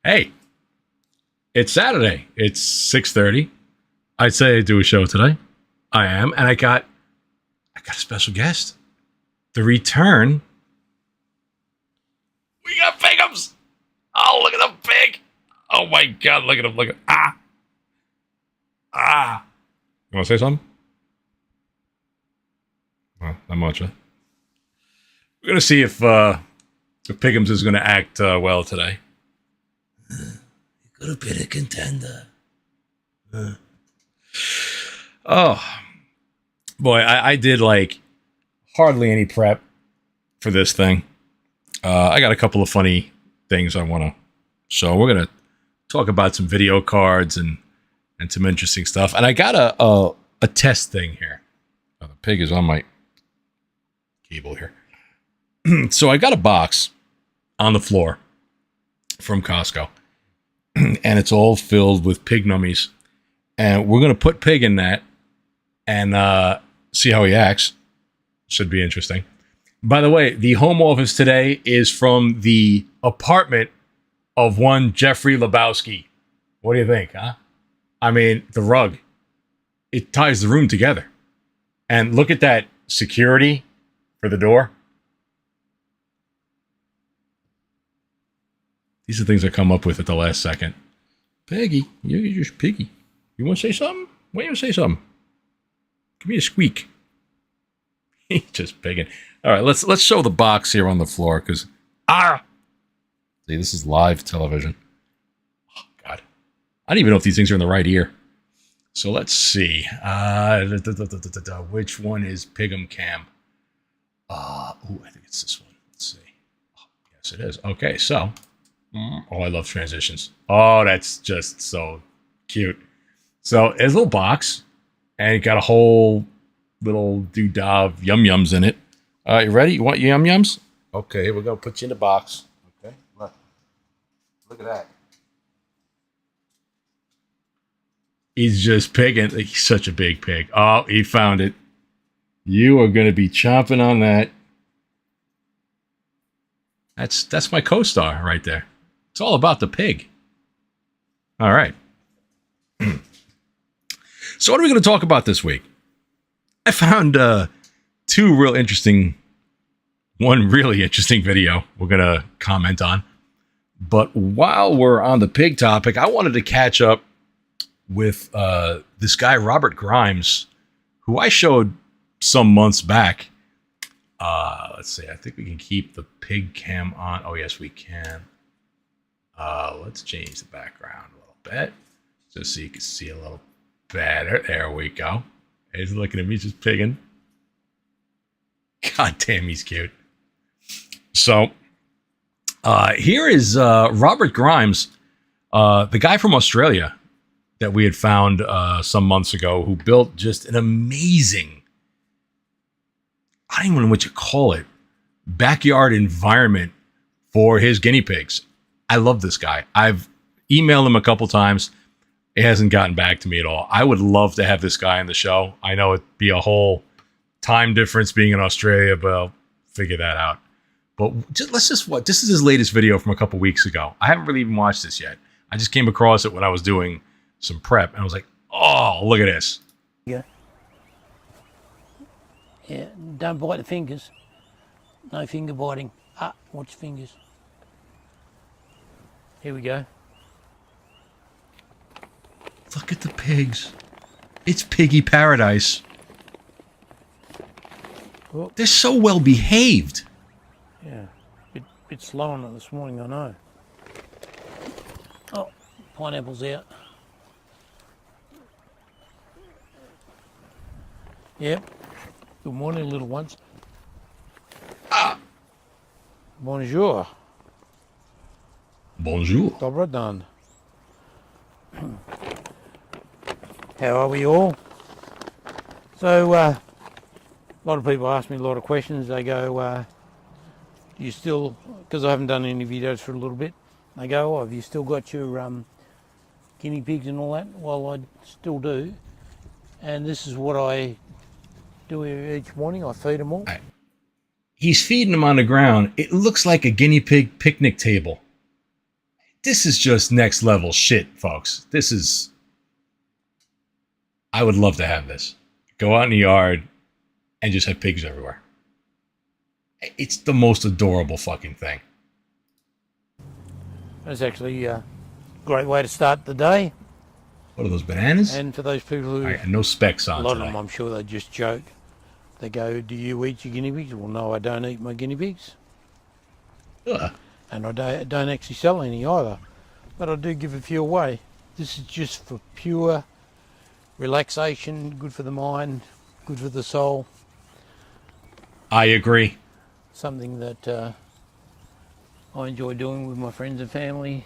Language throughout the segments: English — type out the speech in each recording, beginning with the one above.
Hey, it's Saturday. It's 6:30. I'd say I do a show today. I am, and I got a special guest. The return. We got Piggumz. Oh, look at the pig. Oh my God, look at him. Look at You want to say something? Well, not much, huh? We're going to see if Piggumz is going to act well today. You could have been a contender. Oh, boy, I did like hardly any prep for this thing. I got a couple of funny things I want to show. We're going to talk about some video cards and some interesting stuff. And I got a test thing here. Oh, the pig is on my cable here. So I got a box on the floor from Costco. And it's all filled with pig nummies. And we're going to put Pig in that and see how he acts. Should be interesting. By the way, the home office today is from the apartment of one Jeffrey Lebowski. What do you think, huh? I mean, the rug. It ties the room together. And look at that security for the door. These are things I come up with at the last second. Peggy, you're just piggy. You want to say something? Why don't you say something? Give me a squeak. He's just pigging. All right, let's show the box here on the floor because see, this is live television. Oh God, I don't even know if these things are in the right ear. So let's see. Which one is Piggum Cam? I think it's this one. Let's see. Oh, yes, it is. Okay, so. Oh, I love transitions. Oh, that's just so cute. So there's a little box, and it got a whole little doodah of yum-yums in it. You ready? You want yum-yums? Okay, here we go. Put you in the box. Okay, look at that. He's just pigging. He's such a big pig. Oh, he found it. You are going to be chomping on that. That's my co-star right there. It's all about the pig. All right. So what are we going to talk about this week? I found two real interesting, one really interesting video we're going to comment on. But while we're on the pig topic, I wanted to catch up with this guy, Robert Grimes, who I showed some months back. Let's see. I think we can keep the pig cam on. Oh, yes, we can. Let's change the background a little bit just so you can see a little better. There we go. He's looking at me just pigging. God damn, he's cute. So here is Robert Grimes, the guy from Australia that we had found some months ago who built just an amazing, I don't even know what you call it, backyard environment for his guinea pigs. I love this guy. I've emailed him a couple times. It hasn't gotten back to me at all. I would love to have this guy on the show. I know it'd be a whole time difference being in Australia, but I'll figure that out. But let's just watch. This is his latest video from a couple weeks ago. I haven't really even watched this yet. I just came across it when I was doing some prep, and I was like, oh, look at this. Yeah, don't bite the fingers. No finger biting. Watch your fingers. Here we go. Look at the pigs. It's piggy paradise. Well, they're so well behaved. Yeah, bit slow on it this morning, I know. Oh, pineapple's out. Yep. Good morning, little ones. Bonjour. Bonjour. Dobro dan. How are we all? So, a lot of people ask me a lot of questions. They go, do you still, because I haven't done any videos for a little bit, they go, oh, have you still got your guinea pigs and all that? Well, I still do. And this is what I do each morning. I feed them all. He's feeding them on the ground. It looks like a guinea pig picnic table. this is just next level shit, folks. This is... I would love to have this. Go out in the yard and just have pigs everywhere. It's the most adorable fucking thing. That's actually a great way to start the day. What are those, bananas? And for those people who... No specs on a lot today. of them, I'm sure they just joke. They go, do you eat your guinea pigs? Well, no, I don't eat my guinea pigs. And I don't actually sell any either. But I do give a few away. This is just for pure relaxation, good for the mind, good for the soul. I agree. Something that I enjoy doing with my friends and family.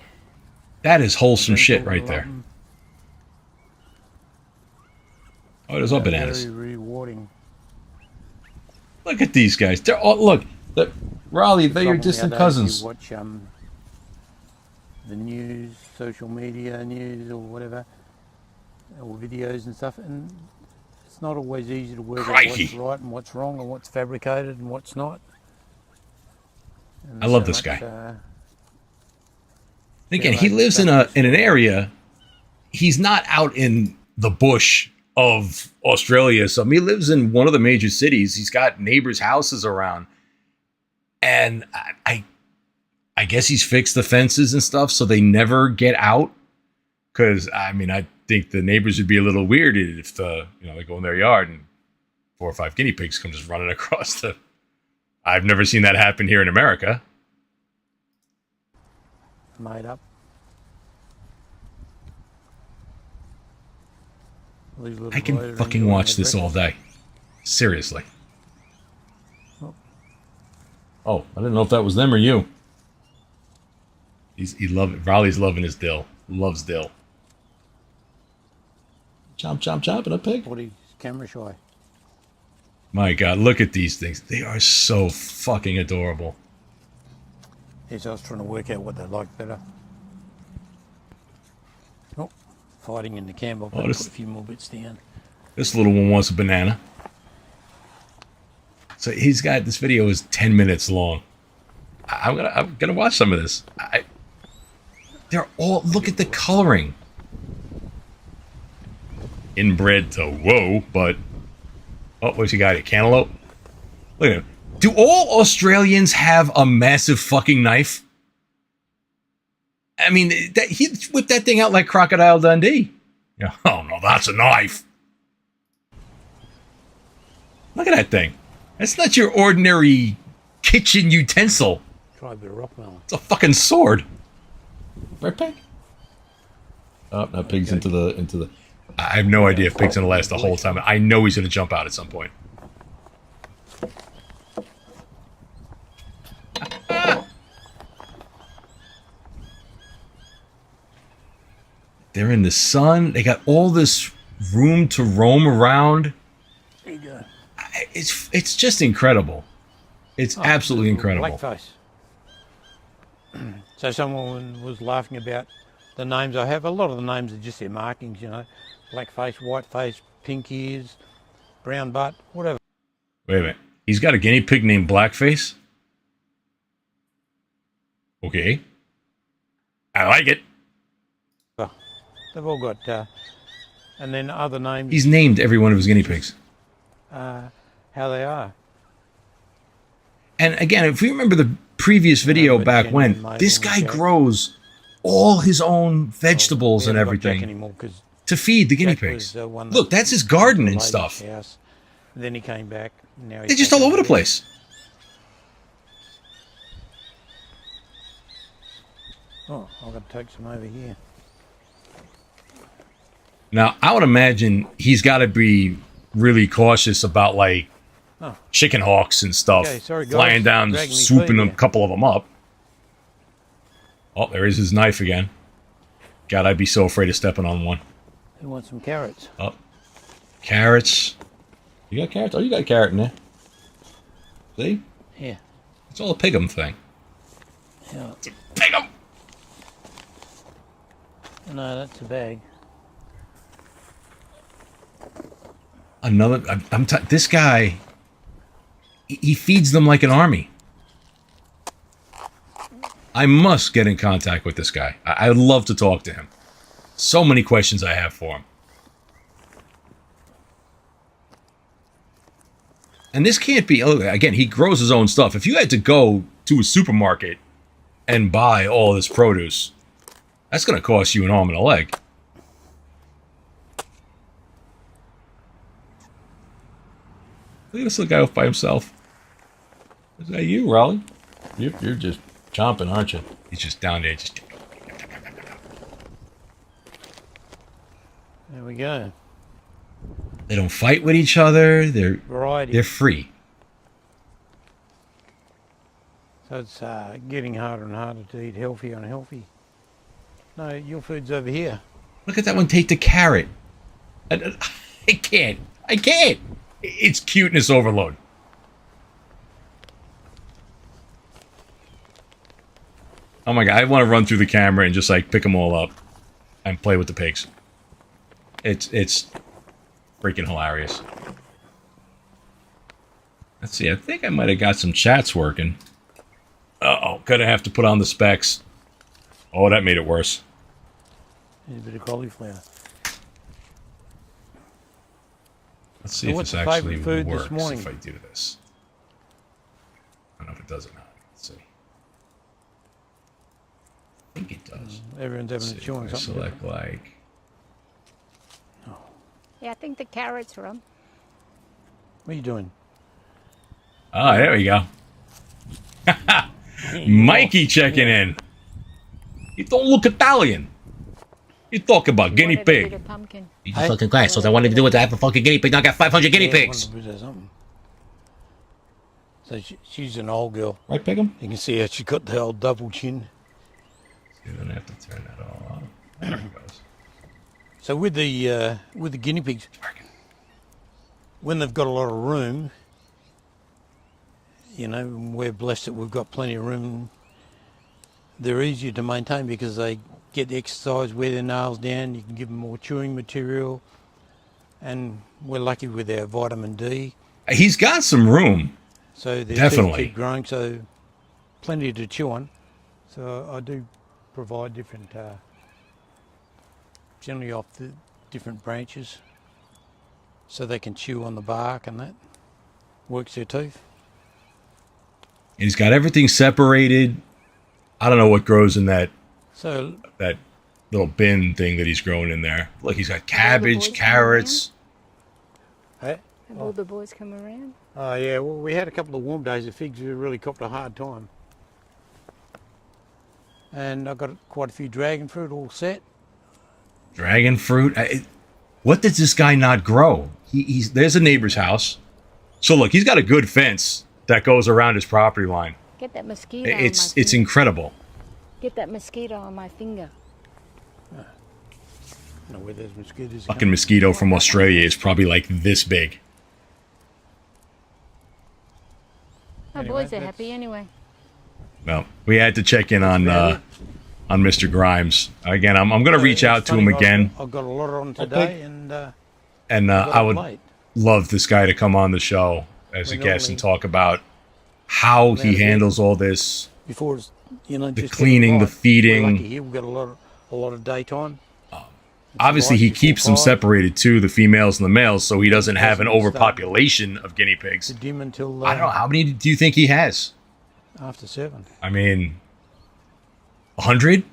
That is wholesome shit right there. Oh, there's all bananas. Very rewarding. Look at these guys. They're all, look, Raleigh, they're your distant cousins. You watch the news, social media news or whatever, or videos and stuff, and it's not always easy to work out what's right and what's wrong and what's fabricated and what's not. I love this guy. Again, he lives in an area. He's not out in the bush of Australia. So he lives in one of the major cities. He's got neighbors' houses around, and I guess he's fixed the fences and stuff so they never get out. Because I mean, I think the neighbors would be a little weirded if they go in their yard and 4 or 5 guinea pigs come just running across the. I've never seen that happen here in America. Made up. I can fucking watch this all day. Seriously. Oh, I didn't know if that was them or you. Raleigh's loving his dill. Loves dill. Chomp, chomp, chomp, and a pig. What, he's camera shy. My God, look at these things. They are so fucking adorable. Yes, I was trying to work out what they like better. Oh, fighting in the camp. I'll put a few more bits down. This little one wants a banana. So this video is 10 minutes long. I'm gonna watch some of this. They're all, look at the coloring. Inbred to whoa, but what's you got here? Cantaloupe? Look at him. Do all Australians have a massive fucking knife? I mean, he whipped that thing out like Crocodile Dundee. Yeah. Oh no, that's a knife. Look at that thing. That's not your ordinary kitchen utensil. Try a bit of rockmelon. It's a fucking sword. Right, Pig? Oh, now Pig's into the. I have no idea if Pig's gonna last the whole time. I know he's gonna jump out at some point. They're in the sun. They got all this room to roam around. There you go. It's just incredible. It's absolutely incredible. Blackface. So someone was laughing about the names I have. A lot of the names are just their markings, Blackface, whiteface, pink ears, brown butt, whatever. Wait a minute. He's got a guinea pig named Blackface? Okay. I like it. They've all got, and then other names. He's named every one of his guinea pigs. How they are. And again, if we remember the previous video back when, this guy grows all his own vegetables and everything to feed the guinea pigs. Look, that's his garden and stuff. Then he came back. Now they're just all over the place. Oh, I've got to take some over here. Now, I would imagine he's got to be really cautious about, like, chicken hawks and stuff flying down, swooping a couple of them up. Oh, there is his knife again. God, I'd be so afraid of stepping on one. Who wants some carrots? Oh, carrots. You got carrots? Oh, you got a carrot in there. See? Yeah. It's all a Piggumz thing. Yeah. It's a Piggumz! No, that's a bag. This guy, he feeds them like an army. I must get in contact with this guy. I would love to talk to him. So many questions I have for him. And this can't be, again, he grows his own stuff. If you had to go to a supermarket and buy all this produce, that's going to cost you an arm and a leg. Look at this little guy off by himself. Is that you, Raleigh? You're just chomping, aren't you? He's just down there. Just. There we go. They don't fight with each other. Variety. They're free. So it's getting harder and harder to eat healthy, unhealthy. No, your food's over here. Look at that one take the carrot. I can't. It's cuteness overload. Oh my god, I want to run through the camera and just like pick them all up and play with the pigs. It's freaking hilarious. Let's see, I think I might have got some chats working. Uh-oh, gonna have to put on the specs. Oh, that made it worse. Need a bit of cauliflower. Let's see if this actually works if I do this. I don't know if it does or not. Let's see. I think it does. Everyone's having a chew on something. Select like. Oh. Yeah, I think the carrots are on. What are you doing? Ah, there we go. Mikey checking in. You don't look Italian. You talk about guinea pig. You just fucking quiet. So what I wanted to do was have a fucking guinea pig. Now I got 500 guinea pigs. So she's an old girl. Right, Piggum? You can see how she got the old double chin. You don't have to turn that all off. There it goes. So with the guinea pigs, when they've got a lot of room, you know, we're blessed that we've got plenty of room. They're easier to maintain because they get the exercise, wear their nails down. You can give them more chewing material, and we're lucky with our vitamin D. He's got some room. So their Definitely. teeth keep growing, so plenty to chew on. So I do provide different, generally off the different branches, so they can chew on the bark and that works their teeth. And he's got everything separated. I don't know what grows in that little bin thing that he's growing in there. Look, he's got cabbage, carrots. Hey? Have all the boys come around? Oh yeah, well we had a couple of warm days. The figs really copped a hard time. And I've got quite a few dragon fruit all set. Dragon fruit? What does this guy not grow? There's a neighbor's house. So look, he's got a good fence that goes around his property line. Get that mosquito It's incredible. Get that mosquito on my finger. I don't know where those mosquitoes Fucking mosquito from Australia is probably like this big. My boys are happy anyway. Well, we had to check in on Mr. Grimes. Again, I'm going to reach out to him again. I've got a lot on today, and I would love this guy to come on the show as a guest and talk about how he handles all this. Before it's, you know, the cleaning, the feeding. Here we've got a lot of daytime. Obviously, he keeps them separated too, the females and the males, so he doesn't have an overpopulation of guinea pigs. To dim until I don't know, how many do you think he has? After 7. I mean, 100?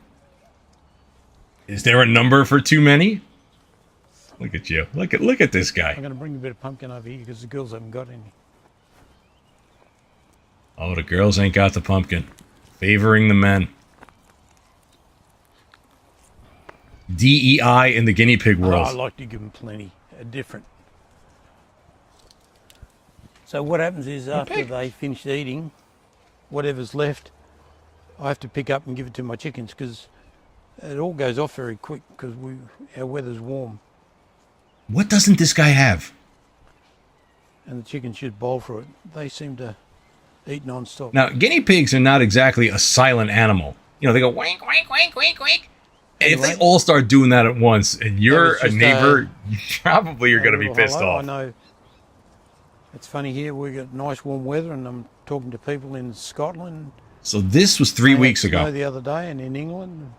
Is there a number for too many? Look at you. Look at this guy. I'm going to bring a bit of pumpkin over here because the girls haven't got any. Oh, the girls ain't got the pumpkin. Favoring the men. DEI in the guinea pig world. I like to give them plenty, different. So what happens is after they finish eating, whatever's left, I have to pick up and give it to my chickens because it all goes off very quick because our weather's warm. What doesn't this guy have? And the chickens should bowl for it. They seem to eat non-stop. Now, guinea pigs are not exactly a silent animal. You know, they go wink, wink, wink, wink, wink. And if they all start doing that at once and you're a neighbor, you probably are going to be pissed off. I know. It's funny here, we got nice warm weather and I'm talking to people in Scotland, So this was 3 weeks ago. The other day, and in England,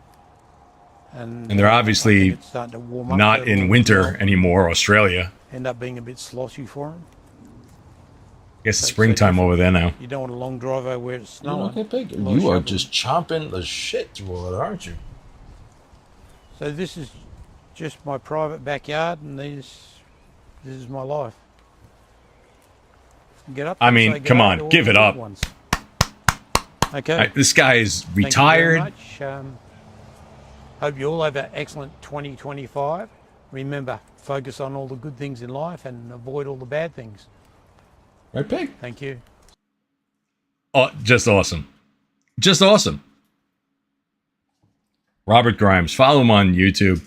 and they're obviously it's starting to warm up, not so in it'll winter anymore, Australia. end up being a bit sloshy for them. I guess it's springtime over there now. You don't want a long drive over where it's snowing. Okay, Pig. You are just chomping the shit through all of it, aren't you? So this is just my private backyard, and this is my life. Get up. I mean, come on, give it up. Ones. Okay. This guy is Thank you retired. very much. Hope you all have an excellent 2025. Remember, focus on all the good things in life and avoid all the bad things. Right, Pig? Thank you. Oh, just awesome. Just awesome. Robert Grimes. Follow him on YouTube.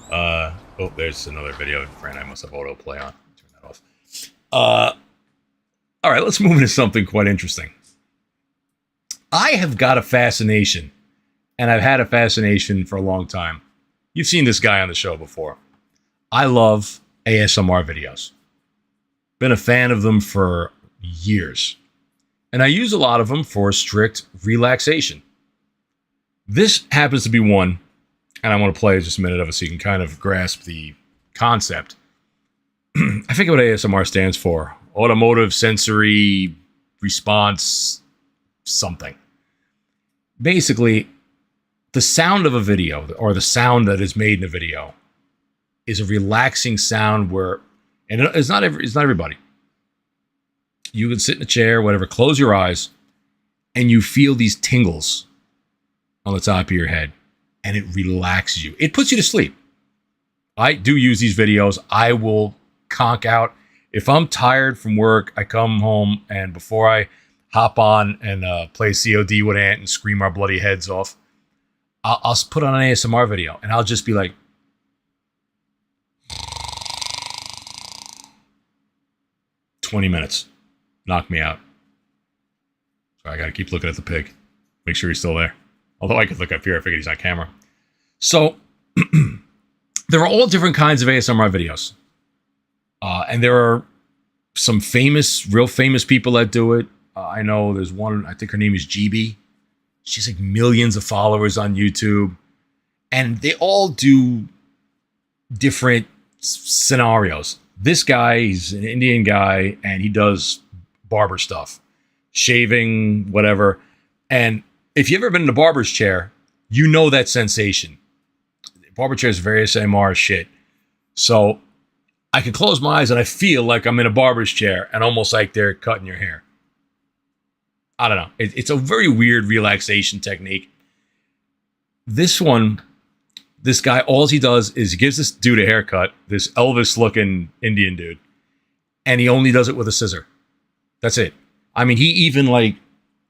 Oh, there's another video. Fran, I must have autoplay on. Turn that off. All right, let's move into something quite interesting. I have got a fascination, and I've had a fascination for a long time. You've seen this guy on the show before. I love ASMR videos. Been a fan of them for years. And I use a lot of them for strict relaxation. This happens to be one, and I want to play just a minute of it so you can kind of grasp the concept. I forget what ASMR stands for. Automotive Sensory Response something. Basically, the sound of a video, or the sound that is made in a video, is a relaxing sound where, and it's not everybody. You can sit in a chair, whatever, close your eyes, and you feel these tingles on the top of your head, and it relaxes you. It puts you to sleep. I do use these videos. I will conk out. If I'm tired from work, I come home, and before I hop on and play COD with Ant and scream our bloody heads off, I'll put on an ASMR video, and I'll just be like, 20 minutes. Knock me out. So I got to keep looking at the pig. Make sure he's still there. Although I could look up here. I figured he's on camera. So there are all different kinds of ASMR videos. And there are some real famous people that do it. I know there's one, I think her name is GB. She's like millions of followers on YouTube. And they all do different scenarios. This guy, he's an Indian guy, and he does barber stuff. Shaving, whatever. And if you've ever been in a barber's chair, you know that sensation. Barber chairs are very ASMR shit. So I can close my eyes and I feel like I'm in a barber's chair and almost like they're cutting your hair. I don't know. It's a very weird relaxation technique. This one, this guy, all he does is he gives this dude a haircut, this Elvis-looking Indian dude, and he only does it with a scissor. That's it. I mean, he even, like,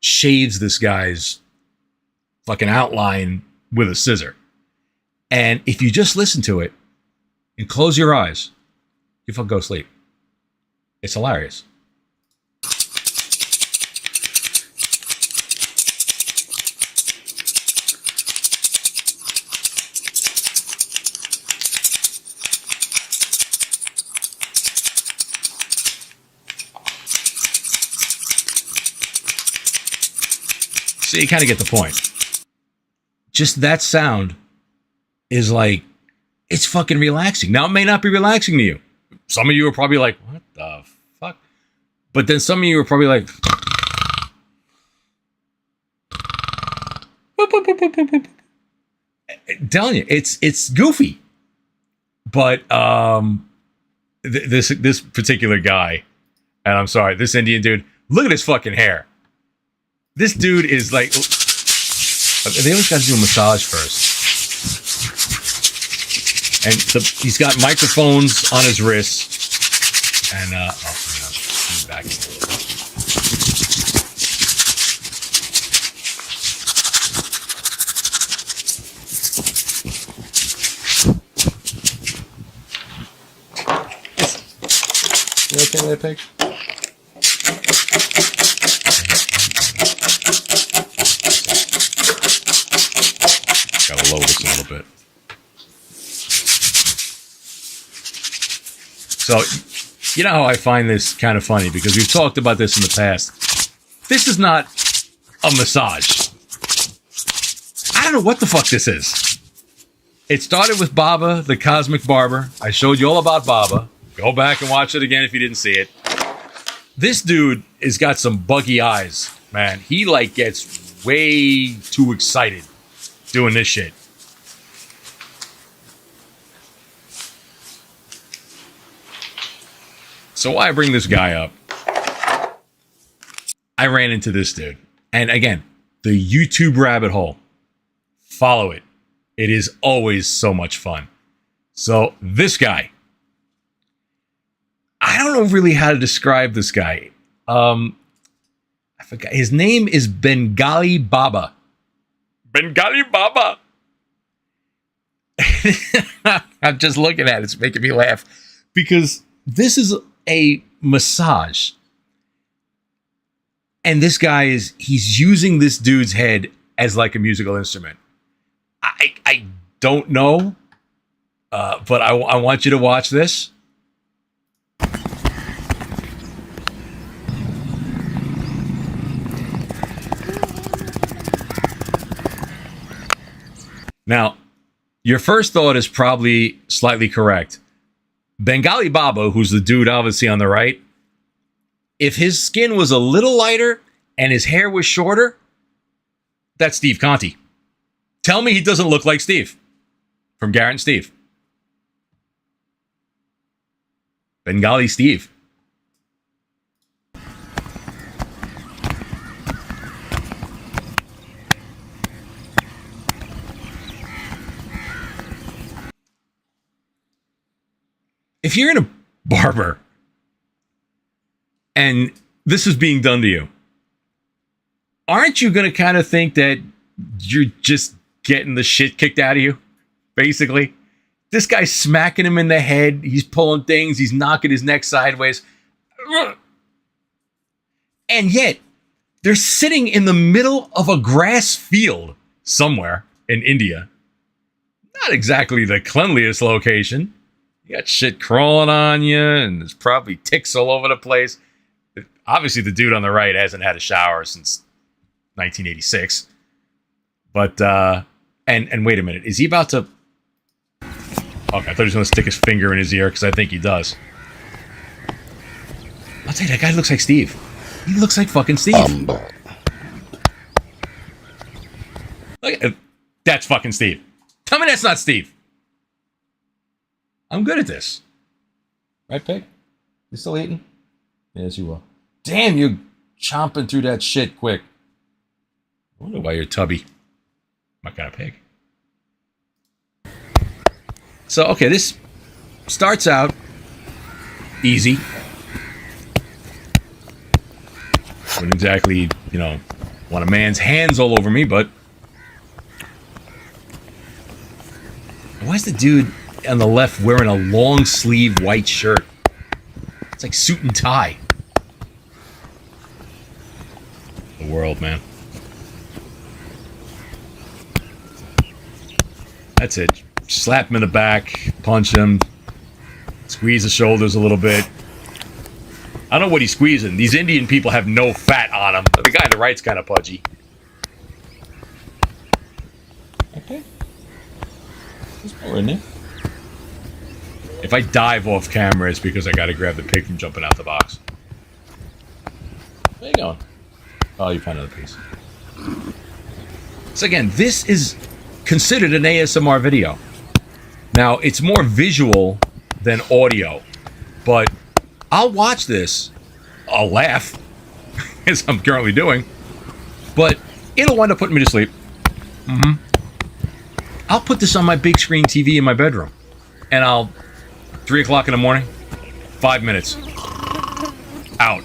shaves this guy's fucking outline with a scissor. And if you just listen to it and close your eyes, you fucking go to sleep. It's hilarious. So you kind of get the point. Just that sound is like, it's fucking relaxing. Now, it may not be relaxing to you. Some of you are probably like, what the fuck? But then some of you are probably like, I'm telling you, it's goofy. But this particular guy, and I'm sorry, this Indian dude, look at his fucking hair. This dude is like, they always got to do a massage first. And he's got microphones on his wrists. And, he's back. You okay there, Pig? Gotta lower this a little bit. So, you know how I find this kind of funny, because we've talked about this in the past. This is not a massage. I don't know what the fuck this is. It started with Baba, the Cosmic Barber. I showed you all about Baba. Go back and watch it again if you didn't see it. This dude has got some buggy eyes, man. He like gets way too excited doing this shit. So why I bring this guy up? I ran into this dude. And again, the YouTube rabbit hole. Follow it. It is always so much fun. So this guy. I don't know really how to describe this guy. I forgot. His name is Bengali Baba. Bengali Baba. I'm just looking at it. It's making me laugh. Because this is a massage. And this guy he's using this dude's head as like a musical instrument. I don't know. But I want you to watch this. Now, your first thought is probably slightly correct. Bengali Baba, who's the dude obviously on the right, if his skin was a little lighter and his hair was shorter, that's Steve Conti. Tell me he doesn't look like Steve from Garrett and Steve. Bengali Steve. If you're in a barber and this is being done to you, aren't you going to kind of think that you're just getting the shit kicked out of you? Basically, this guy's smacking him in the head. He's pulling things. He's knocking his neck sideways. And yet, they're sitting in the middle of a grass field somewhere in India. Not exactly the cleanliest location. You got shit crawling on you, and there's probably ticks all over the place. Obviously, the dude on the right hasn't had a shower since 1986. But, and wait a minute. Is he about to... Okay, I thought he was going to stick his finger in his ear, because I think he does. I'll tell you, that guy looks like Steve. He looks like fucking Steve. Look, that's fucking Steve. Tell me that's not Steve. I'm good at this. Right, Pig? You still eating? Yes, you are. Damn, you're chomping through that shit quick. I wonder why you're tubby. My kind of pig. So, okay, this starts out easy. Wouldn't exactly, want a man's hands all over me, but... Why is the dude on the left wearing a long sleeve white shirt? It's like suit and tie. The world, man. That's it. Slap him in the back, punch him, squeeze the shoulders a little bit. I don't know what he's squeezing. These Indian people have no fat on them. The guy on the right's kind of pudgy. Okay. There's more in there. If I dive off camera, it's because I got to grab the pig from jumping out the box. Where you going? Oh, you found another piece. So again, this is considered an ASMR video. Now, it's more visual than audio, but I'll watch this. I'll laugh, as I'm currently doing, but it'll wind up putting me to sleep. I'll put this on my big screen TV in my bedroom, and I'll 3 o'clock in the morning, 5 minutes, out.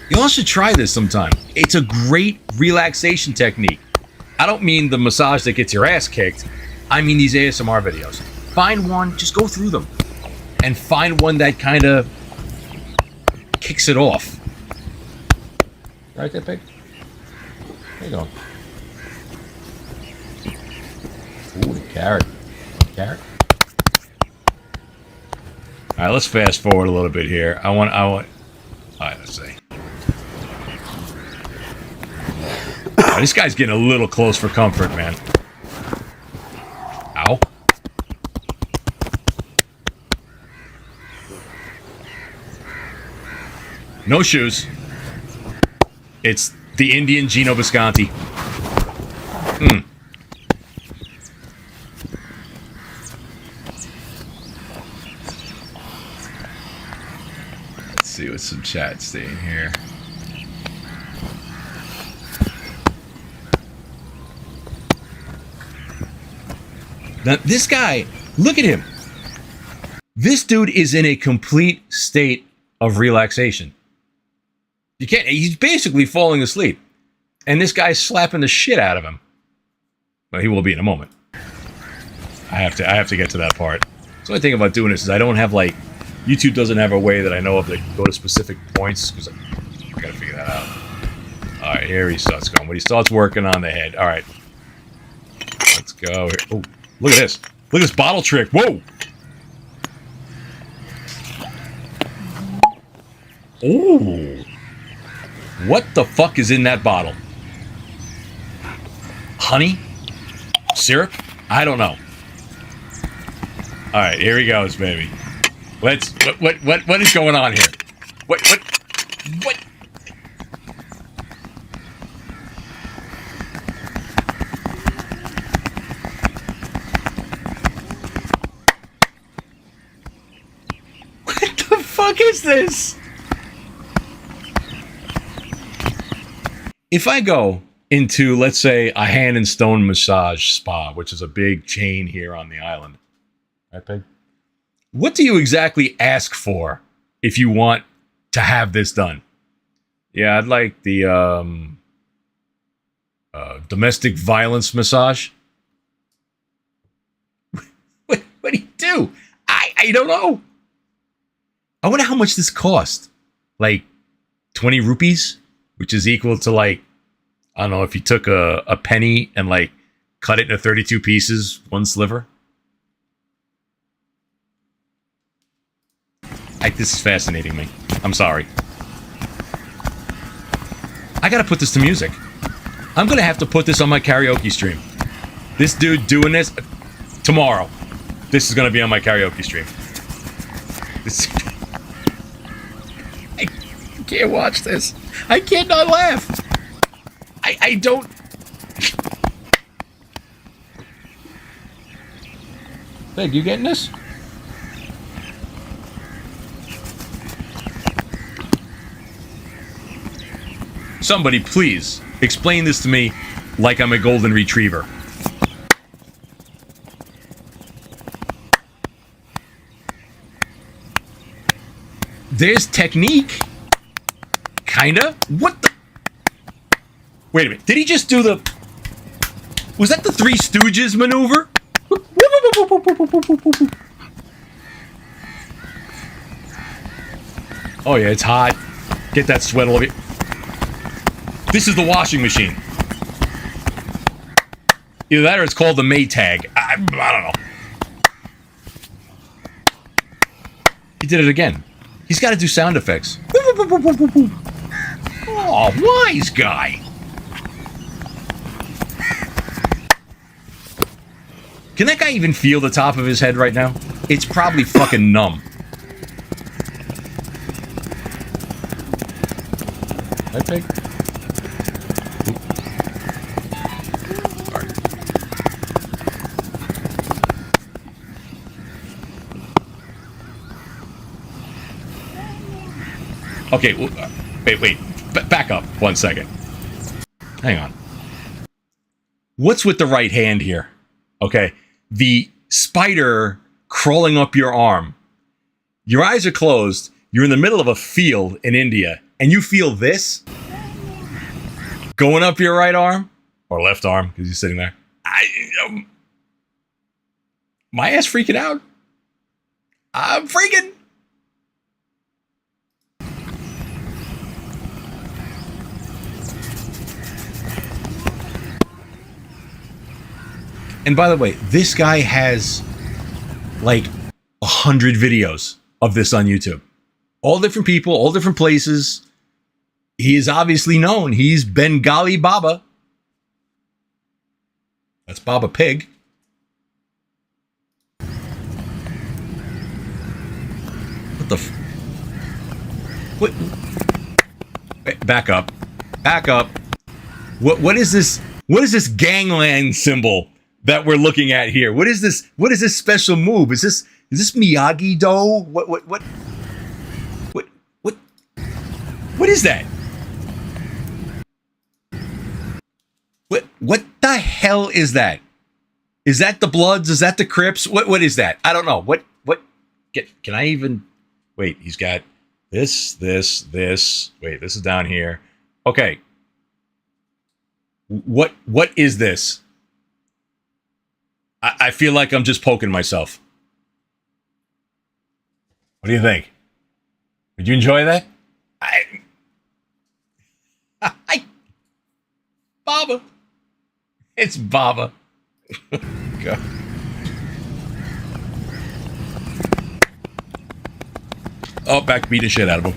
You all should try this sometime. It's a great relaxation technique. I don't mean the massage that gets your ass kicked. I mean these ASMR videos. Find one, just go through them, and find one that kind of kicks it off. Right there, pig? There you go. Ooh, the carrot. Carrot? All right, let's fast forward a little bit here. I want. All right, let's see. This guy's getting a little close for comfort, man. Ow. No shoes. It's the Indian Gino Visconti. Hmm. Let's see what's some chat staying here. Now, this guy, look at him. This dude is in a complete state of relaxation. You can't, he's basically falling asleep. And this guy's slapping the shit out of him. Well, he will be in a moment. I have to get to that part. The only thing about doing this is I don't have, like, YouTube doesn't have a way that I know of to go to specific points, because I gotta figure that out. Alright, here he starts going. When he starts working on the head. Alright. Let's go here. Oh, look at this. Look at this bottle trick. Whoa! Ooh. What the fuck is in that bottle? Honey? Syrup? I don't know. All right, here he goes, baby. Let's. What is going on here? What? What the fuck is this? If I go into, let's say, a hand and stone massage spa, which is a big chain here on the island, right, Pig? What do you exactly ask for if you want to have this done? Yeah, I'd like the domestic violence massage. What do you do? I don't know. I wonder how much this cost. Like 20 rupees? Which is equal to, like, I don't know, if you took a penny and, like, cut it into 32 pieces, one sliver. This is fascinating me. I'm sorry. I gotta put this to music. I'm gonna have to put this on my karaoke stream. This dude doing this tomorrow. This is gonna be on my karaoke stream. I can't watch this. I can't not laugh. I don't. Big, you getting this? Somebody, please, explain this to me like I'm a golden retriever. There's technique. Kinda? What the? Wait a minute. Did he just do the... Was that the Three Stooges maneuver? Oh yeah, it's hot. Get that sweat all over you. This is the washing machine. Either that or it's called the Maytag. I don't know. He did it again. He's got to do sound effects. Oh, wise guy. Can that guy even feel the top of his head right now? It's probably fucking numb. Right, Pig? Okay, wait. Back up 1 second. Hang on. What's with the right hand here? Okay, the spider crawling up your arm. Your eyes are closed. You're in the middle of a field in India, and you feel this going up your right arm or left arm because you're sitting there. My ass freaking out. I'm freaking. And by the way, this guy has like 100 videos of this on YouTube. All different people, all different places. He is obviously known. He's Bengali Baba. That's Baba Pig. What the what? Wait, back up. Back up. What is this? What is this gangland symbol that we're looking at here? What is this? What is this special move? Is this Miyagi-Do? What is that? What the hell is that? Is that the Bloods? Is that the Crips? What is that? I don't know. What can I even wait, he's got this. Wait, this is down here. Okay. What is this? I feel like I'm just poking myself. What do you think? Did you enjoy that? Baba. It's Baba. God. Oh, back beat the shit out of him.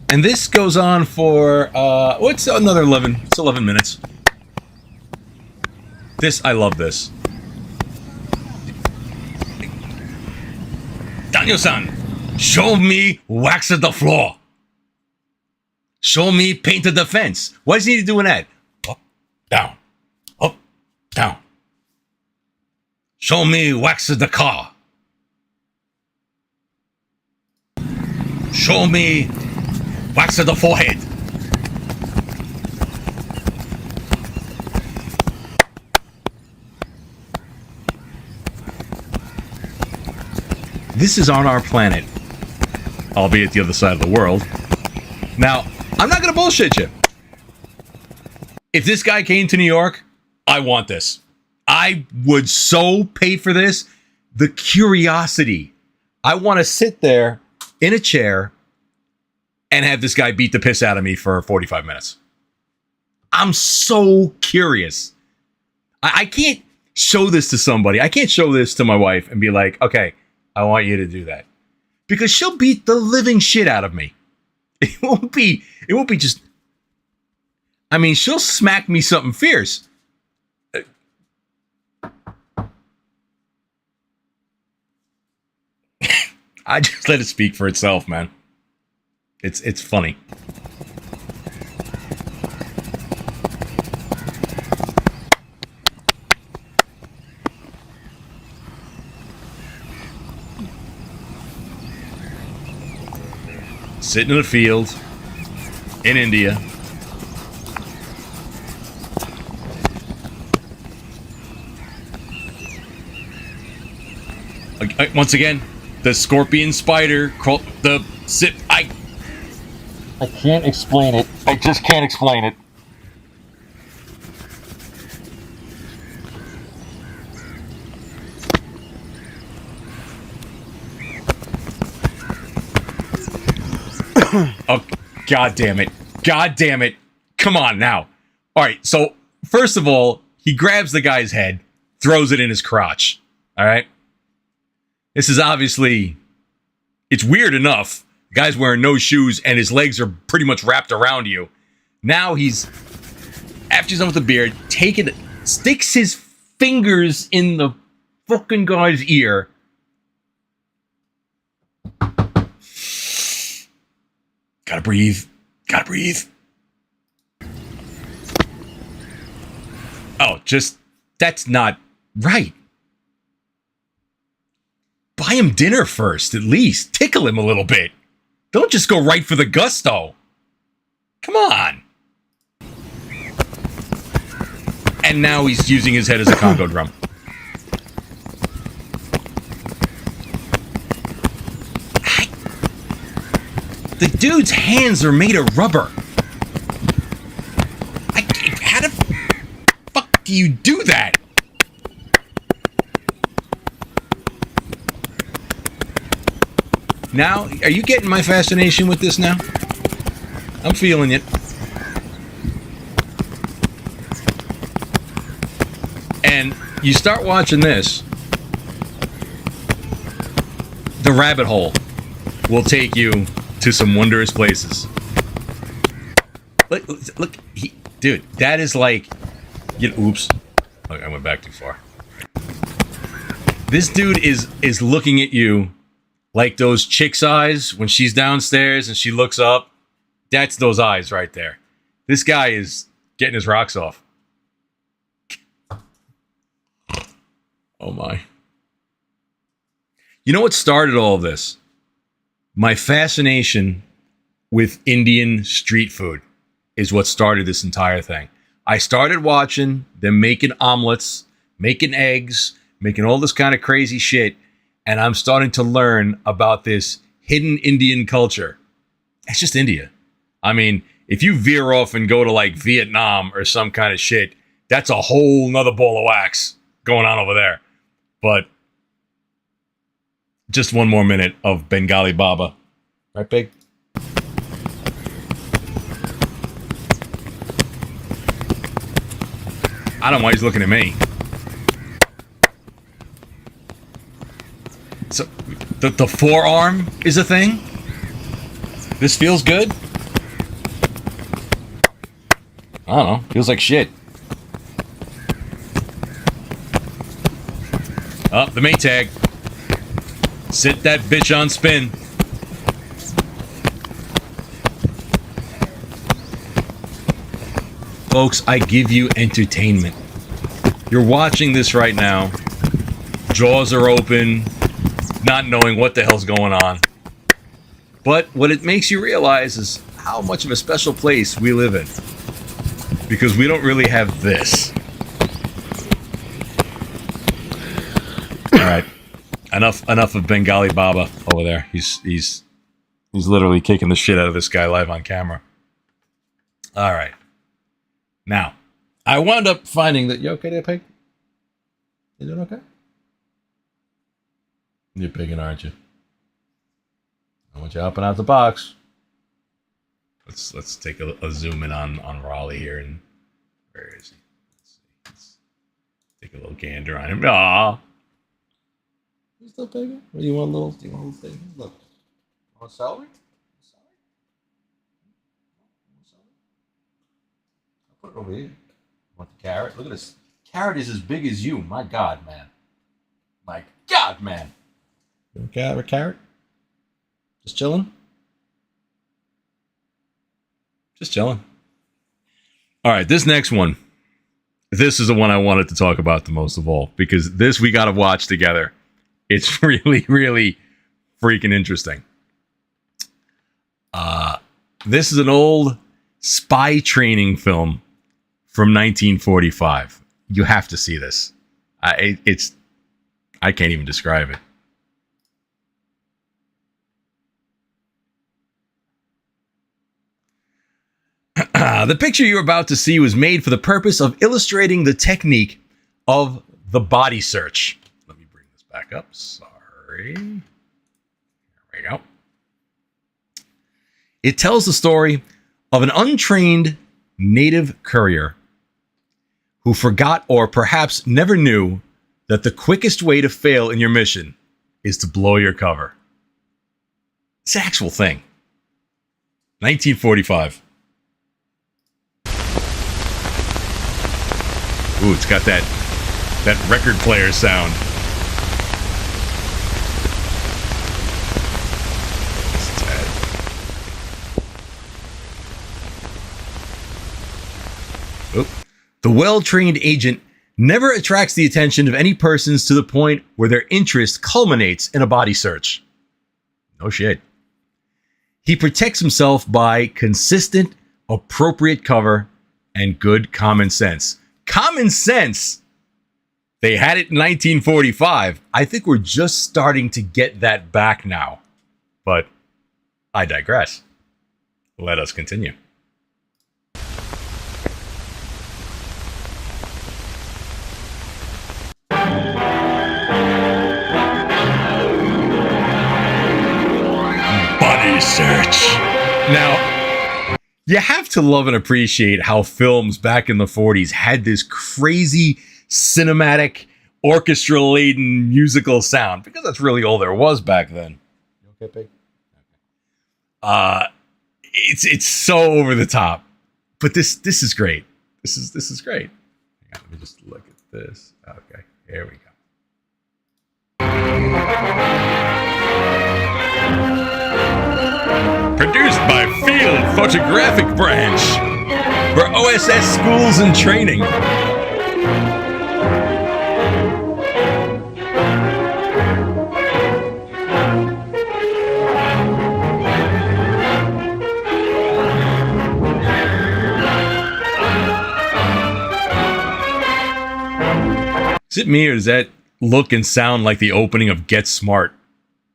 And this goes on for, what's another 11? It's 11 minutes. I love this. Daniel-san, show me wax at the floor. Show me painted the fence. Why is he doing that? Up, down. Show me wax at the car. Show me wax at the forehead. This is on our planet, albeit the other side of the world. Now, I'm not going to bullshit you. If this guy came to New York, I want this. I would so pay for this. The curiosity. I want to sit there in a chair and have this guy beat the piss out of me for 45 minutes. I'm so curious. I can't show this to somebody. I can't show this to my wife and be like, okay, I want you to do that. Because she'll beat the living shit out of me. It won't be just, I mean, she'll smack me something fierce. I just let it speak for itself, man. It's funny. Sitting in a field in India. Once again, the scorpion spider, I can't explain it. I just can't explain it. Oh, God damn it. God damn it. Come on now. All right, so first of all, he grabs the guy's head, throws it in his crotch. All right? This is obviously, it's weird enough. The guy's wearing no shoes and his legs are pretty much wrapped around you. Now after he's done with the beard, sticks his fingers in the fucking guy's ear. Gotta breathe. Oh, that's not right. Buy him dinner first, at least. Tickle him a little bit. Don't just go right for the gusto. Come on. And now he's using his head as a Congo drum. The dude's hands are made of rubber. How the fuck do you do that? Now, are you getting my fascination with this now? I'm feeling it. And you start watching this, the rabbit hole will take you to some wondrous places. Look, dude, that is like, oops. Look, I went back too far. This dude is looking at you like those chicks' eyes when she's downstairs and she looks up. That's those eyes right there. This guy is getting his rocks off. Oh my. You know what started all of this? My fascination with Indian street food is what started this entire thing. I started watching them making omelets, making eggs, making all this kind of crazy shit, and I'm starting to learn about this hidden Indian culture. It's just India. I mean, if you veer off and go to like Vietnam or some kind of shit, that's a whole nother ball of wax going on over there. But just one more minute of Bengali Baba. Right, Pig? I don't know why he's looking at me. So, the forearm is a thing? This feels good? I don't know. Feels like shit. Oh, the mate tag. Sit that bitch on spin. Folks, I give you entertainment. You're watching this right now. Jaws are open, not knowing what the hell's going on. But what it makes you realize is how much of a special place we live in. Because we don't really have this. Alright. Enough of Bengali Baba over there. He's literally kicking the shit out of this guy live on camera. Alright. Now, I wound up finding that... You okay there, Pig? You doing okay? You're pigging, aren't you? I want you hopping out the box. Let's take a zoom in on Raleigh here. And where is he? Let's take a little gander on him. Aww. You still pigging? Or do you want a little thing? Look. Want celery? Put it over here. Want the carrot? Look at this. Carrot is as big as you. My God, man. My God, man. You want a carrot? Just chilling? Just chilling. All right, this next one. This is the one I wanted to talk about the most of all. Because this we got to watch together. It's really, really freaking interesting. This is an old spy training film from 1945. You have to see this. I can't even describe it. The picture you're about to see was made for the purpose of illustrating the technique of the body search. Let me bring this back up. Sorry. There we go. It tells the story of an untrained native courier who forgot or perhaps never knew that the quickest way to fail in your mission is to blow your cover. It's an actual thing. 1945. Ooh, it's got that record player sound. The well-trained agent never attracts the attention of any persons to the point where their interest culminates in a body search. No shit. He protects himself by consistent, appropriate cover and good common sense. Common sense! They had it in 1945. I think we're just starting to get that back now. But I digress. Let us continue. Body search. Now, you have to love and appreciate how films back in the 40s had this crazy cinematic, orchestra-laden musical sound, because that's really all there was back then. You okay, Pig? It's so over the top. But this is great. This is great. Hang on, let me just look at this. Okay, here we go. Produced by Field Photographic Branch for OSS Schools and Training. Is it me, or does that look and sound like the opening of Get Smart?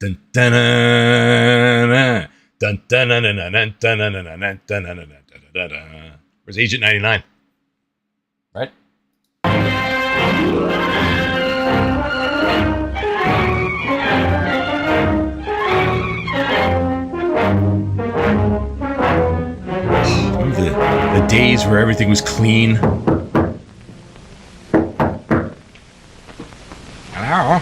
Dun dun dun dun dun dun dun dun dun dun dun. Where's Agent 99? Right? Remember the days where everything was clean? Hello?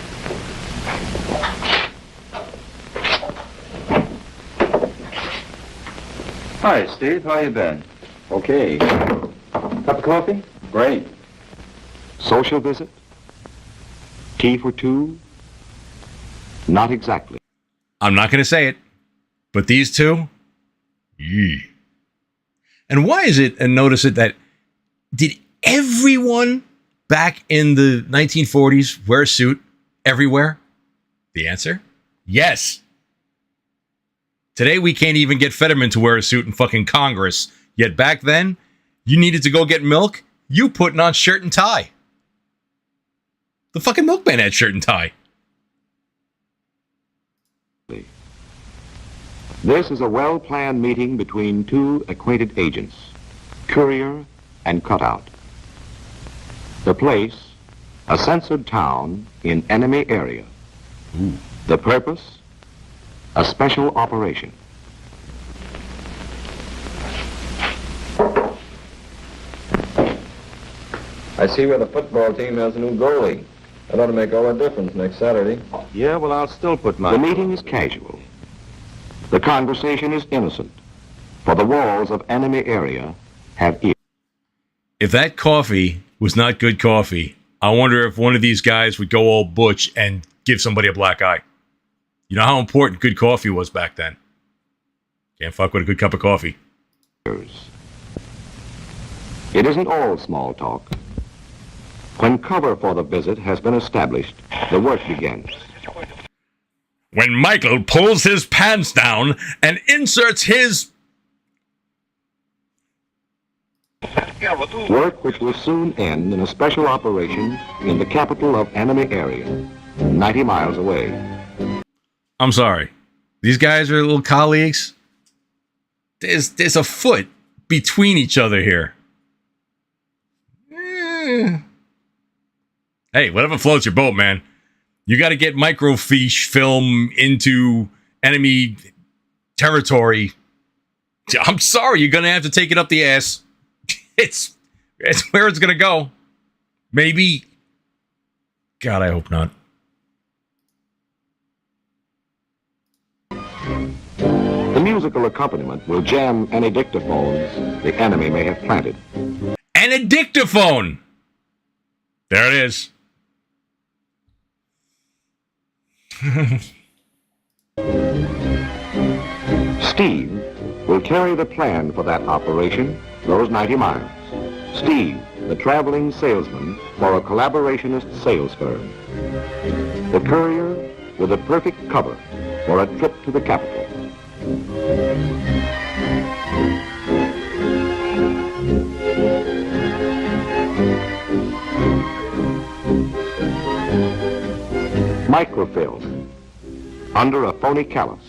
Hi, Steve. How you been? Okay. Cup of coffee? Great. Social visit? Tea for two? Not exactly. I'm not going to say it, but these two? Yee. And why is it, and notice it, that did everyone back in the 1940s wear a suit everywhere? The answer? Yes. Today we can't even get Fetterman to wear a suit in fucking Congress. Yet back then, you needed to go get milk, you putting on shirt and tie. The fucking milkman had shirt and tie. This is a well-planned meeting between two acquainted agents, courier and cutout. The place, a censored town in enemy area. Ooh. The purpose, a special operation. I see where the football team has a new goalie. That ought to make all the difference next Saturday. Yeah, well, I'll still put my... The meeting is casual. The conversation is innocent, for the walls of enemy area have ears. If that coffee was not good coffee, I wonder if one of these guys would go all butch and give somebody a black eye. You know how important good coffee was back then. Can't fuck with a good cup of coffee. It isn't all small talk. When cover for the visit has been established, the work begins. When Michael pulls his pants down and inserts his... Work which will soon end in a special operation in the capital of enemy area, 90 miles away. I'm sorry. These guys are little colleagues. There's a foot between each other here. Hey, whatever floats your boat, man. You got to get microfiche film into enemy territory. I'm sorry, you're going to have to take it up the ass. It's where it's going to go. Maybe. God, I hope not. The musical accompaniment will jam any dictaphones the enemy may have planted. And a dictaphone. There it is. Steve will carry the plan for that operation, those 90 miles. Steve, the traveling salesman for a collaborationist sales firm. The courier with a perfect cover for a trip to the capital. Microfilm under a phony callus.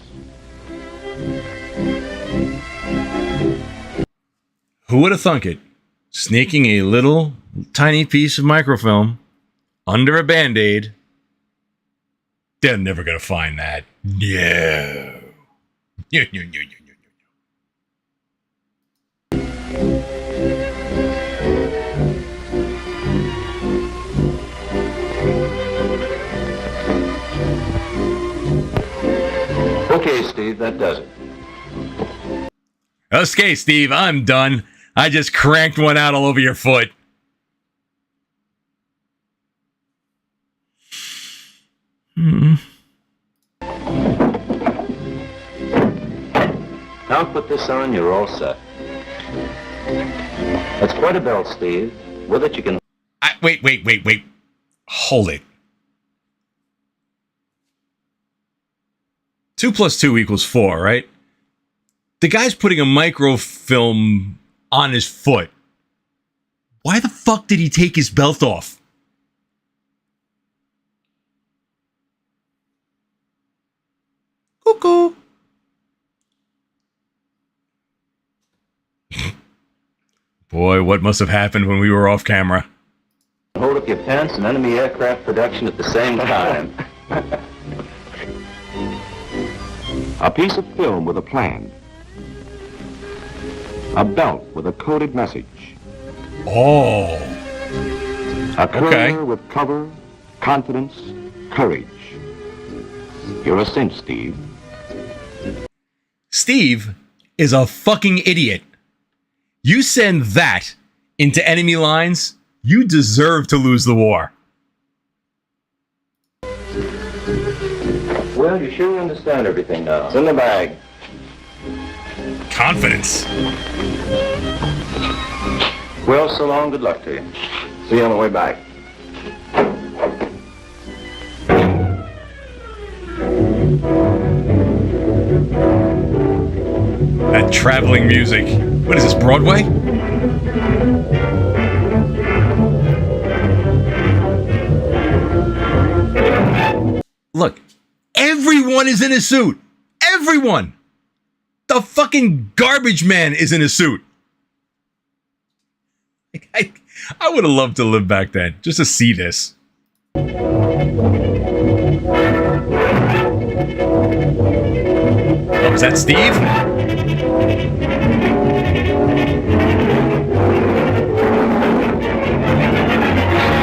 Who would have thunk it? Sneaking a little tiny piece of microfilm under a Band-Aid. They're never going to find that. No. Okay, Steve, that does it. Okay, Steve, I'm done. I just cranked one out all over your foot. Now put this on, you're all set. That's quite a belt, Steve. With it you can... Wait. Hold it. 2 + 2 = 4, right? The guy's putting a microfilm on his foot. Why the fuck did he take his belt off? Cuckoo. Boy, what must have happened when we were off camera? Hold up your pants and enemy aircraft production at the same time. A piece of film with a plan. A belt with a coded message. Oh. A courier Okay. with cover, confidence, courage. You're a cinch, Steve. Steve is a fucking idiot. You send that into enemy lines, you deserve to lose the war. Well, you sure understand everything now. It's in the bag. Confidence. Well, so long. Good luck to you. See you on the way back. That traveling music. What is this, Broadway? Look, everyone is in a suit. Everyone. The fucking garbage man is in a suit. I would have loved to live back then, just to see this. Oh, is that Steve?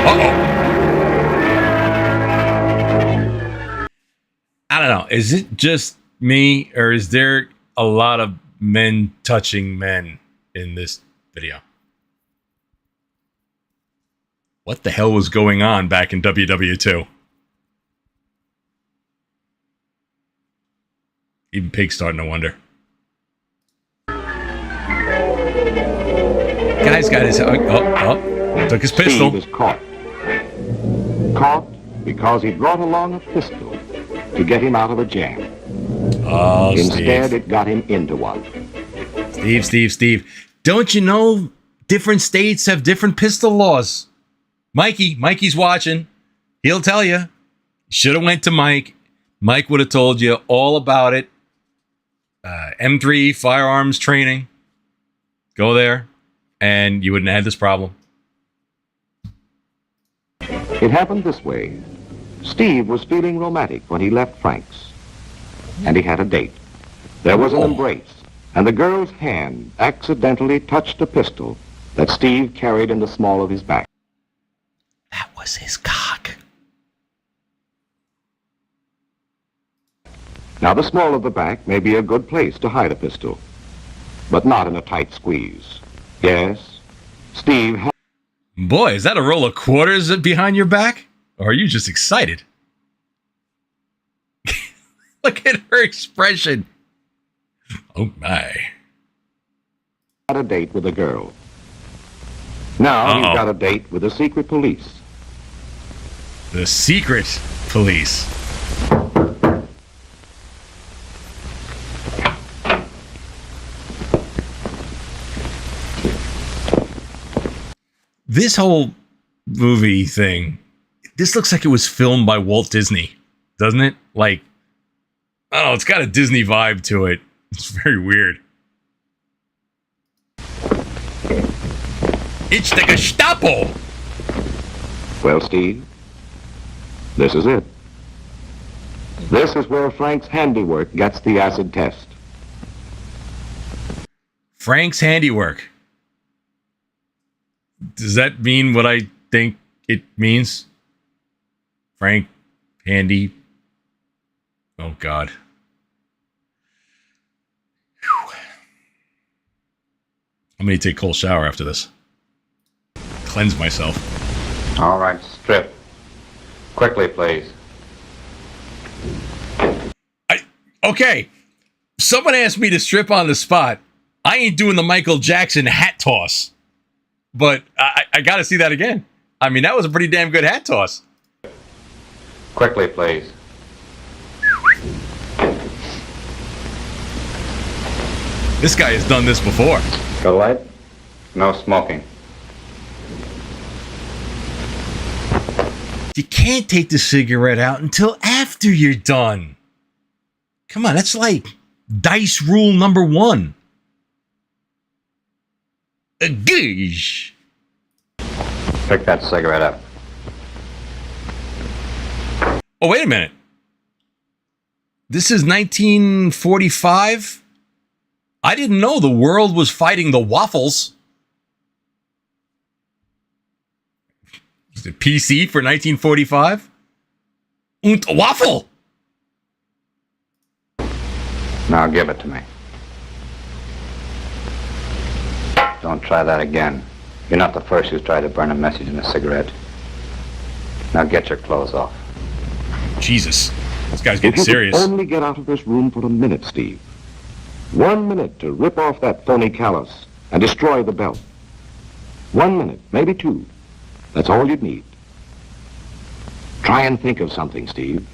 Uh-oh. I don't know. Is it just me, or is there a lot of men touching men in this video? What the hell was going on back in WW2? Even Pig's starting to wonder. Guy's got his... took his pistol. Steve is caught. Caught because he brought along a pistol to get him out of a jam. Oh, Instead, Steve. it got him into one. Steve. Don't you know different states have different pistol laws? Mikey's watching. He'll tell you. Should have went to Mike. Mike would have told you all about it. M3 firearms training. Go there, and you wouldn't have had this problem. It happened this way. Steve was feeling romantic when he left Frank's. And he had a date. There was an embrace, and the girl's hand accidentally touched a pistol that Steve carried in the small of his back. That was his cock. Now, the small of the back may be a good place to hide a pistol, but not in a tight squeeze. Yes, Steve had... Boy, is that a roll of quarters behind your back? Or are you just excited? Look at her expression. Oh, my. had a date with a girl. Now he's got a date with the secret police. The secret police. This whole movie thing, this looks like it was filmed by Walt Disney, doesn't it? Like, oh, it's got a Disney vibe to it. It's very weird. It's the Gestapo! Well, Steve, this is it. This is where Frank's handiwork gets the acid test. Frank's handiwork. Does that mean what I think it means? Frank, handy. Oh, God. Whew. I'm going to take a cold shower after this. Cleanse myself. All right, strip. Quickly, please. Okay. Someone asked me to strip on the spot. I ain't doing the Michael Jackson hat toss. But I got to see that again. I mean, that was a pretty damn good hat toss. Quickly, please. This guy has done this before. Go light. No smoking. You can't take the cigarette out until after you're done. Come on, that's like dice rule number 1. A gauge. Pick that cigarette up. Oh, wait a minute. This is 1945? I didn't know the world was fighting the waffles. Is it PC for 1945? Und waffle! Now give it to me. Don't try that again. You're not the first who's tried to burn a message in a cigarette. Now get your clothes off. Jesus. This guy's If getting you serious. could only get out of this room for a minute, Steve. 1 minute to rip off that phony callus and destroy the belt. 1 minute, maybe 2. That's all you'd need. Try and think of something, Steve.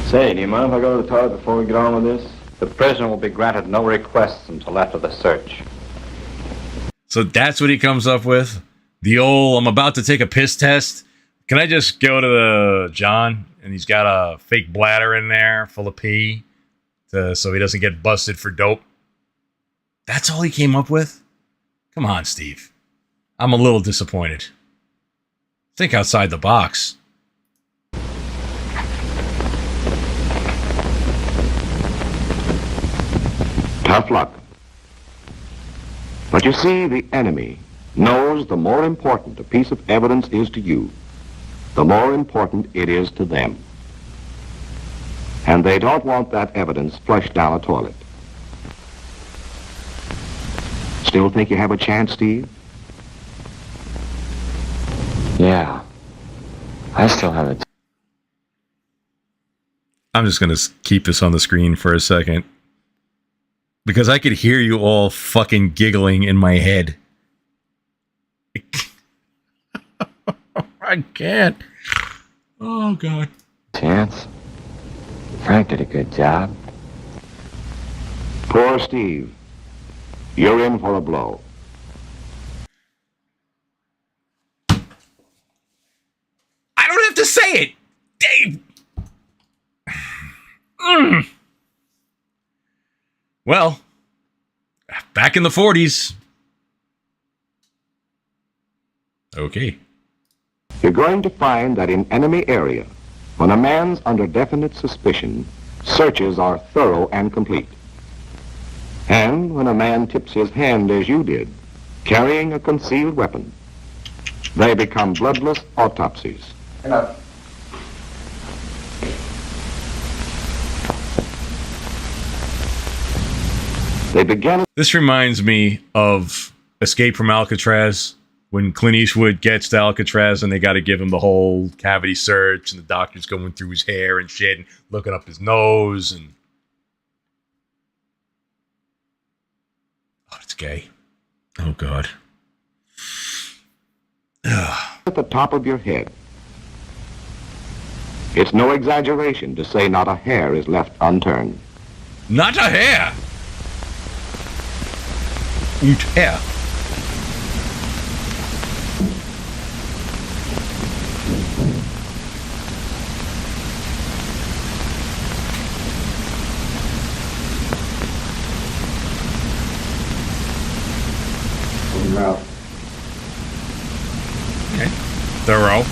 Say, do you mind if I go to the toilet before we get on with this? The prisoner will be granted no requests until after the search. So that's what he comes up with? The old, I'm about to take a piss test. Can I just go to the John? And he's got a fake bladder in there full of pee so he doesn't get busted for dope. That's all he came up with? Come on, Steve. I'm a little disappointed. Think outside the box. Tough luck. But you see, the enemy knows the more important a piece of evidence is to you, the more important it is to them. And they don't want that evidence flushed down a toilet. Still think you have a chance, Steve? Yeah. I still have it. I'm just going to keep this on the screen for a second. Because I could hear you all fucking giggling in my head. I can't. Oh, God. Chance. Frank did a good job. Poor Steve. You're in for a blow. I don't have to say it. Dave. Well, back in the 40s. Okay. You're going to find that in enemy area, when a man's under definite suspicion, searches are thorough and complete. And when a man tips his hand as you did, carrying a concealed weapon, they become bloodless autopsies. They begin. This reminds me of Escape from Alcatraz, when Clint Eastwood gets to Alcatraz and they got to give him the whole cavity search and the doctor's going through his hair and shit and looking up his nose and... Oh, it's gay. Oh, God. At the top of your head. It's no exaggeration to say not a hair is left unturned. Not a hair! Und hair. Okay. Thorough.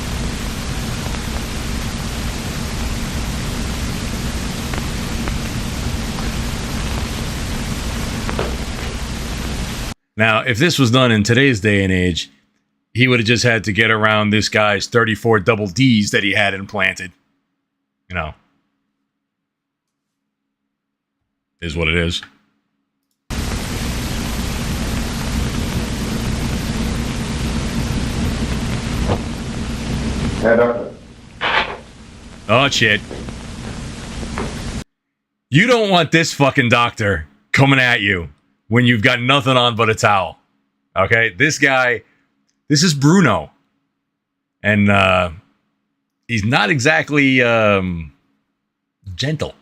Now, if this was done in today's day and age, he would have just had to get around this guy's 34 double Ds that he had implanted. You know. Is what it is. Herr Doctor. Oh, shit. You don't want this fucking doctor coming at you when you've got nothing on but a towel. Okay? This guy, this is Bruno. And he's not exactly gentle.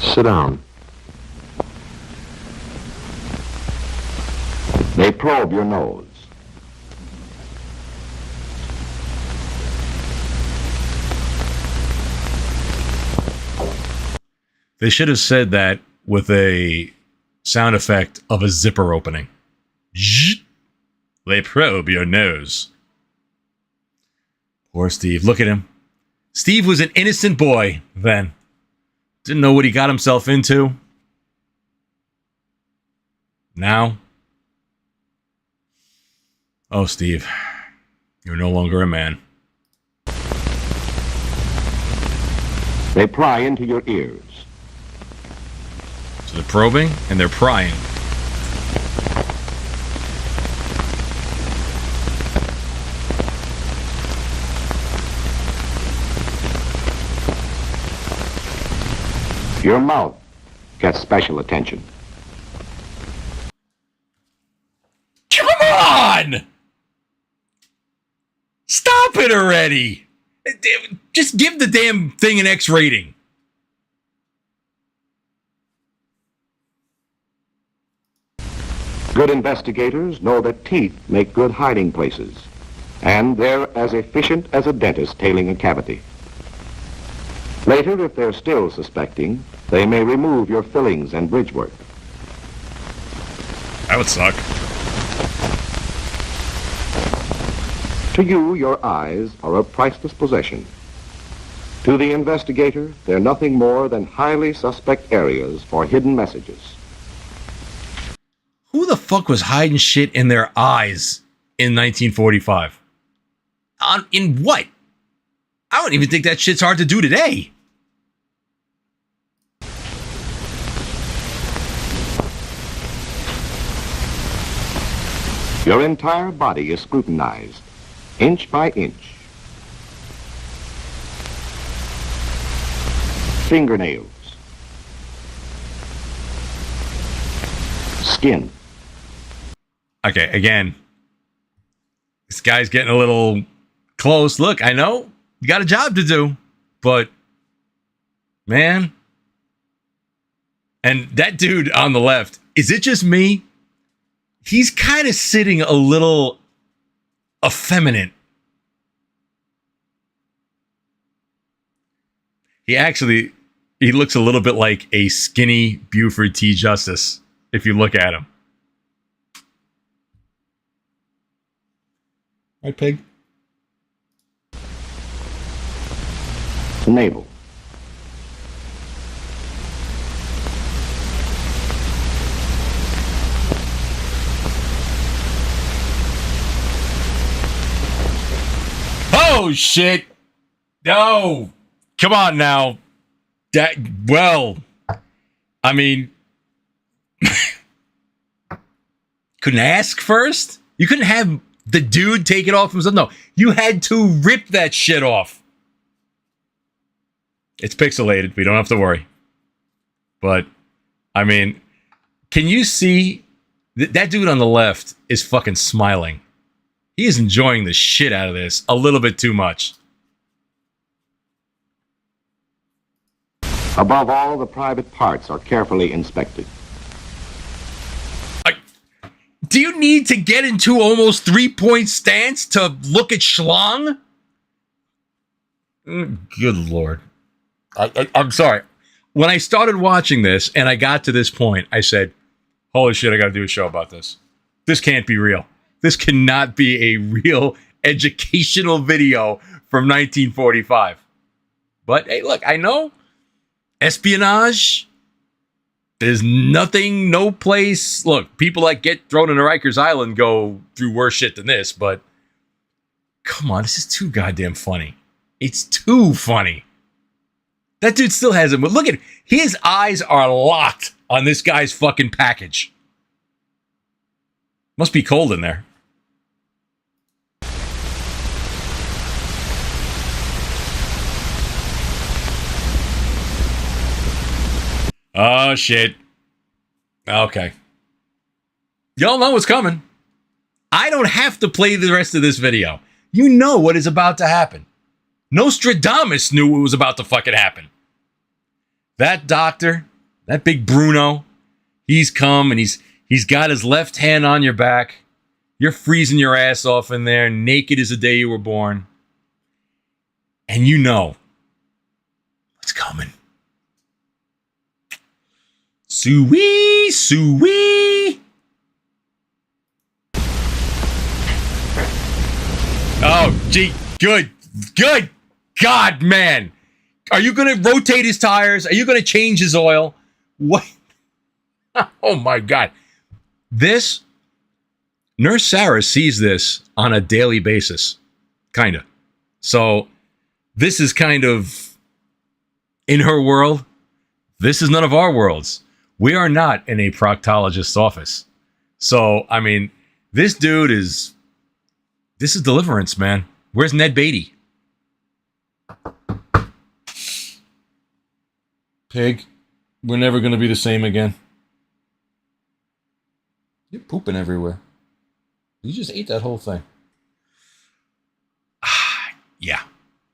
Sit down. They probe your nose. They should have said that with a sound effect of a zipper opening. Zzz. They probe your nose. Poor Steve. Look at him. Steve was an innocent boy then. Didn't know what he got himself into. Now. Oh, Steve. You're no longer a man. They pry into your ears. So they're probing and they're prying. Your mouth gets special attention. Come on! Stop it already! Just give the damn thing an X rating. Good investigators know that teeth make good hiding places, and they're as efficient as a dentist tailing a cavity. Later, if they're still suspecting, they may remove your fillings and bridge work. That would suck. To you, your eyes are a priceless possession. To the investigator, they're nothing more than highly suspect areas for hidden messages. Who the fuck was hiding shit in their eyes in 1945? In what? I don't even think that shit's hard to do today. Your entire body is scrutinized, inch by inch. Fingernails. Skin. Okay, again. This guy's getting a little close. Look, I know you got a job to do, but man. And that dude on the left, is it just me? He's kind of sitting a little effeminate. He looks a little bit like a skinny Buford T. Justice, if you look at him. Right, Pig? Navel. Oh, shit. No. Come on now. I mean, couldn't ask first? You couldn't have the dude take it off himself? No, you had to rip that shit off. It's pixelated. We don't have to worry. But, I mean, can you see? That dude on the left is fucking smiling. He is enjoying the shit out of this a little bit too much. Above all, the private parts are carefully inspected. Do you need to get into almost 3-point stance to look at schlong? Good Lord. I'm sorry. When I started watching this and I got to this point, I said, holy shit, I got to do a show about this. This can't be real. This cannot be a real educational video from 1945. But hey, look, I know espionage. There's nothing, no place. Look, people that get thrown into Rikers Island go through worse shit than this, but come on, this is too goddamn funny. It's too funny. That dude still has him. But look at him. His eyes are locked on this guy's fucking package. Must be cold in there. Oh, shit. Okay. Y'all know what's coming. I don't have to play the rest of this video. You know what is about to happen. Nostradamus knew what was about to fucking happen. That doctor, that big Bruno, he's come and he's got his left hand on your back. You're freezing your ass off in there, naked as the day you were born. And you know what's coming. Suey, suey. Oh, gee, good God, man. Are you going to rotate his tires? Are you going to change his oil? What? Oh, my God. This, Nurse Sarah sees this on a daily basis, kind of. So this is kind of in her world. This is none of our worlds. We are not in a proctologist's office. So, I mean, this is deliverance, man. Where's Ned Beatty? Pig, we're never going to be the same again. You're pooping everywhere. You just ate that whole thing. Yeah.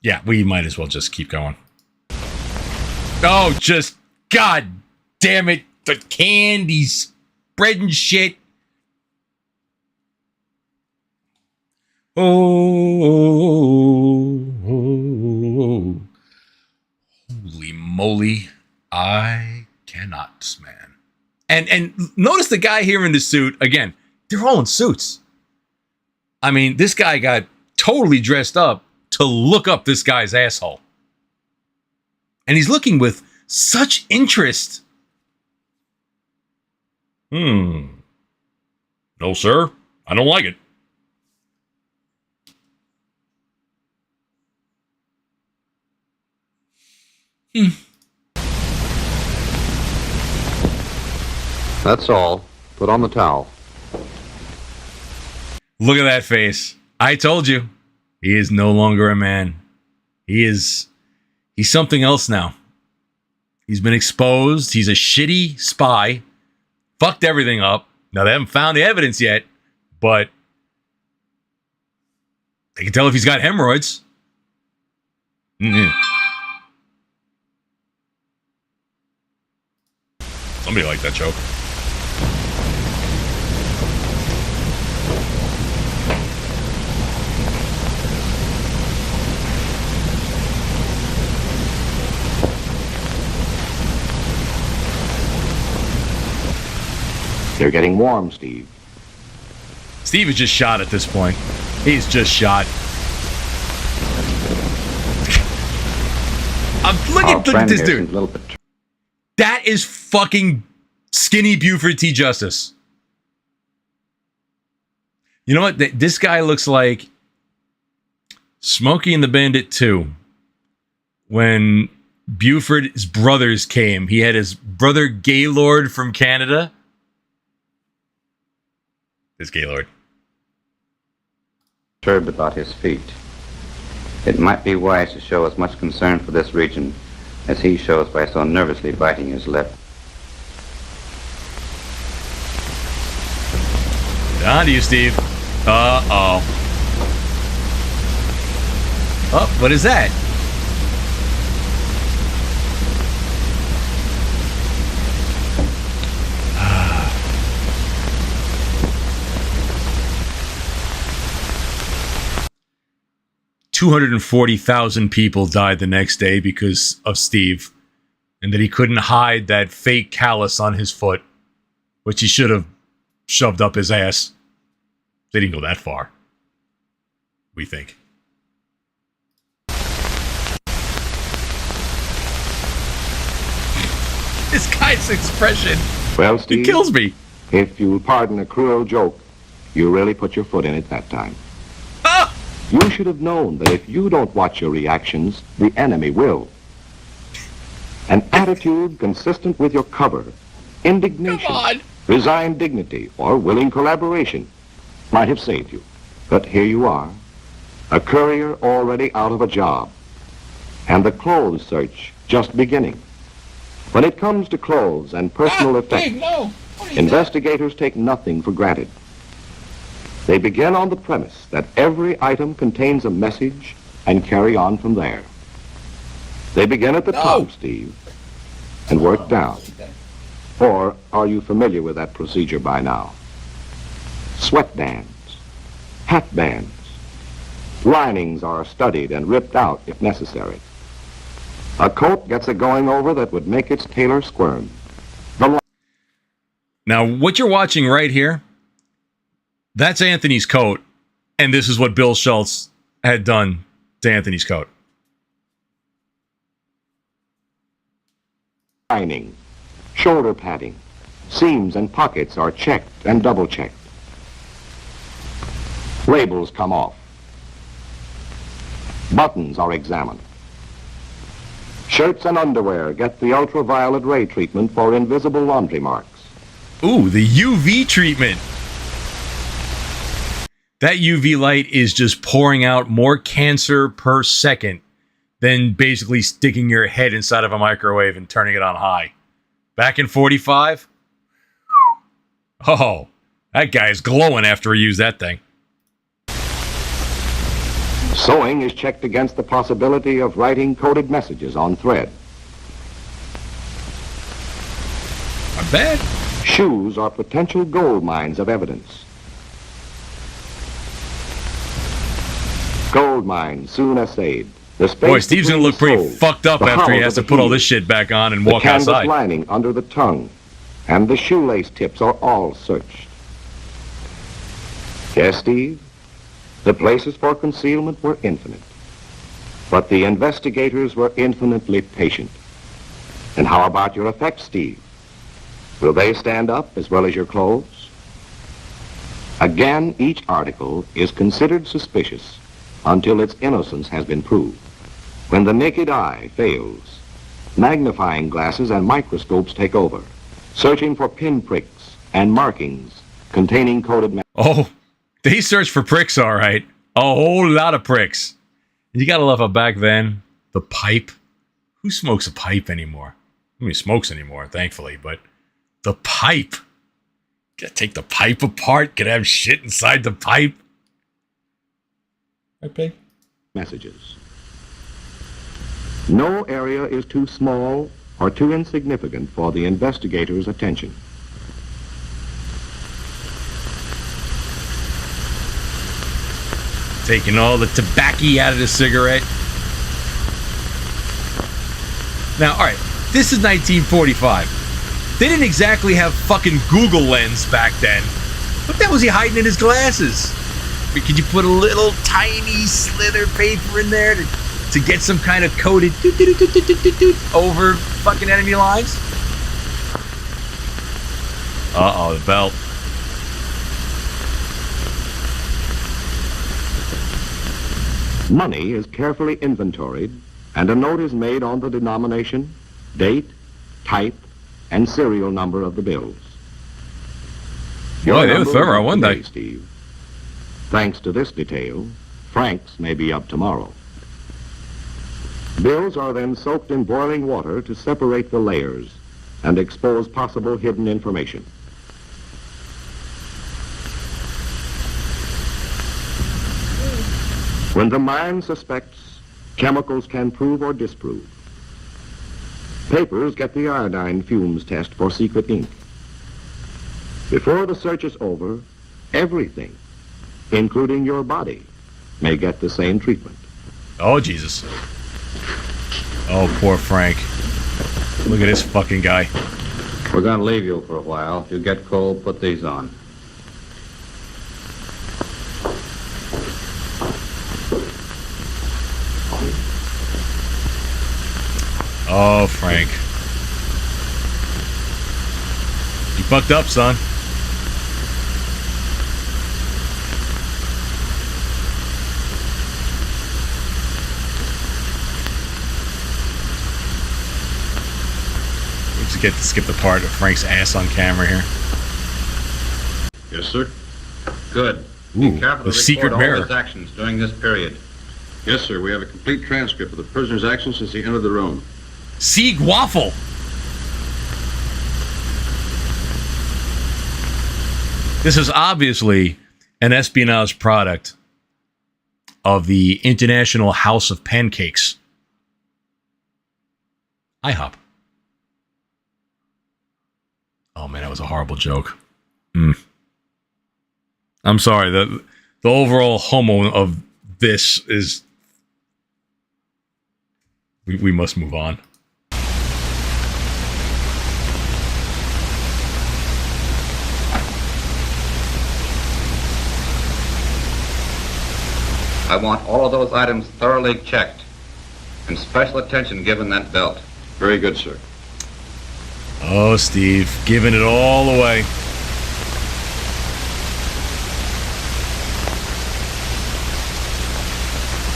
Yeah, we might as well just keep going. Oh, just, God damn it. The candies, bread and shit. Oh, holy moly. I cannot, man. And notice the guy here in the suit. Again, they're all in suits. I mean, this guy got totally dressed up to look up this guy's asshole. And he's looking with such interest. No, sir. I don't like it. That's all. Put on the towel. Look at that face. I told you. He is no longer a man. He's something else now. He's been exposed. He's a shitty spy. Fucked everything up. Now, they haven't found the evidence yet, but they can tell if he's got hemorrhoids. Somebody liked that joke. They're getting warm, Steve. Steve is just shot at this point. He's just shot. Look at this dude. That is fucking skinny Buford T. Justice. You know what? This guy looks like Smokey and the Bandit 2. When Buford's brothers came, he had his brother Gaylord from Canada. This Gaylord. Disturbed about his feet. It might be wise to show as much concern for this region as he shows by so nervously biting his lip. On to you, Steve. Uh-oh. Oh, what is that? $240,000 people died the next day because of Steve, and that he couldn't hide that fake callus on his foot, which he should have shoved up his ass. They didn't go that far, we think. This guy's expression, Well, Steve, it kills me. if you'll pardon a cruel joke, you really put your foot in it that time. Ah! You should have known that if you don't watch your reactions, the enemy will. An attitude consistent with your cover, indignation, Come on. resigned dignity, or willing collaboration might have saved you. But here you are, a courier already out of a job, and the clothes search just beginning. When it comes to clothes and personal effects, no. investigators take nothing for granted. They begin on the premise that every item contains a message and carry on from there. They begin at the top, Steve, and work down. Or are you familiar with that procedure by now? Sweatbands, hat bands, linings are studied and ripped out if necessary. A coat gets a going over that would make its tailor squirm. Now, what you're watching right here, that's Anthony's coat, and this is what Bill Schultz had done to Anthony's coat. Lining, shoulder padding, seams and pockets are checked and double-checked. Labels come off. Buttons are examined. Shirts and underwear get the ultraviolet ray treatment for invisible laundry marks. Ooh, the UV treatment. That UV light is just pouring out more cancer per second than basically sticking your head inside of a microwave and turning it on high. Back in 45? Oh, that guy is glowing after he used that thing. Sewing is checked against the possibility of writing coded messages on thread. Not bad. Shoes are potential gold mines of evidence. Gold mines soon assayed. The space Boy, Steve's going to look pretty soles, fucked up the after he hollows has to of the put all heel, this shit back on and the walk canvas outside. lining under the tongue, and the shoelace tips are all searched. Yes, Steve, the places for concealment were infinite, but the investigators were infinitely patient. And how about your effects, Steve? Will they stand up as well as your clothes? Again, each article is considered suspicious until its innocence has been proved. When the naked eye fails, magnifying glasses and microscopes take over, searching for pinpricks and markings containing coded messages. Oh, they searched for pricks, all right. A whole lot of pricks. You gotta love how back then, the pipe. Who smokes a pipe anymore? Nobody smokes anymore, thankfully, but the pipe. Gotta take the pipe apart, could have shit inside the pipe. Right, Pig? Messages. No area is too small or too insignificant for the investigator's attention. Taking all the tobacco out of the cigarette. Now, all right, this is 1945. They didn't exactly have fucking Google Lens back then. What the hell was he hiding in his glasses? I mean, could you put a little tiny slither paper in there to get some kind of coded over fucking enemy lines? Uh-oh, the belt. Money is carefully inventoried, and a note is made on the denomination, date, type, and serial number of the bills. Boy, they were thorough, weren't they? Steve. Thanks to this detail, Frank's may be up tomorrow. Bills are then soaked in boiling water to separate the layers and expose possible hidden information. When the mind suspects, chemicals can prove or disprove. Papers get the iodine fumes test for secret ink. Before the search is over, everything, including your body, may get the same treatment. Oh, Jesus. Oh, poor Frank. Look at this fucking guy. We're going to leave you for a while. If you get cold, put these on. Oh, Frank. You fucked up, son. We just get to skip the part of Frank's ass on camera here. Yes, sir. Good. Ooh, Be careful the to secret record mirror. all his actions during this period. Yes, sir. We have a complete transcript of the prisoner's actions since he entered the room. Sieg Waffle. This is obviously an espionage product of the International House of Pancakes. IHOP. Oh man, that was a horrible joke. I'm sorry. The overall homo of this is... We must move on. I want all of those items thoroughly checked and special attention given that belt. Very good, sir. Oh, Steve, giving it all away.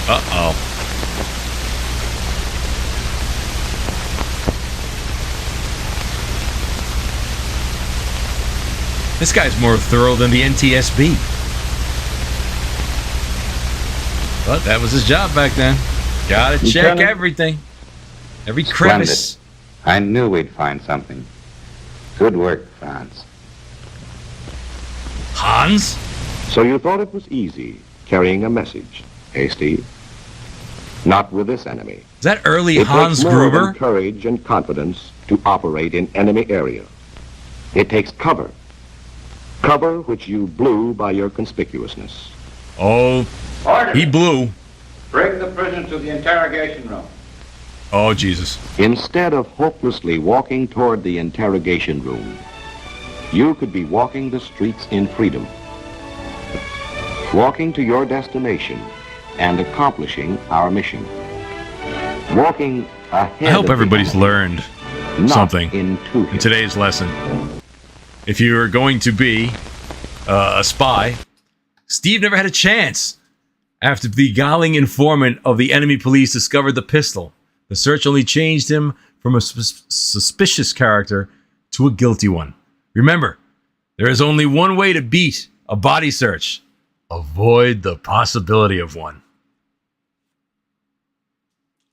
Uh-oh. This guy's more thorough than the NTSB. But that was his job back then. Gotta check everything. Every crevice. Splendid. I knew we'd find something. Good work, Franz. Hans? So you thought it was easy carrying a message, eh, Steve? Not with this enemy. Is that early It Hans takes more than Gruber? courage and confidence to operate in enemy area. It takes cover. Cover which you blew by your conspicuousness. Oh, Order. he blew. Bring the prisoner to the interrogation room. Oh, Jesus. Instead of hopelessly walking toward the interrogation room, you could be walking the streets in freedom. Walking to your destination and accomplishing our mission. Walking ahead I hope of the everybody's enemy, learned not something into him. in today's lesson. If you are going to be a spy, Steve never had a chance. After the beguiling informant of the enemy police discovered the pistol, the search only changed him from a suspicious character to a guilty one. Remember, there is only one way to beat a body search. Avoid the possibility of one.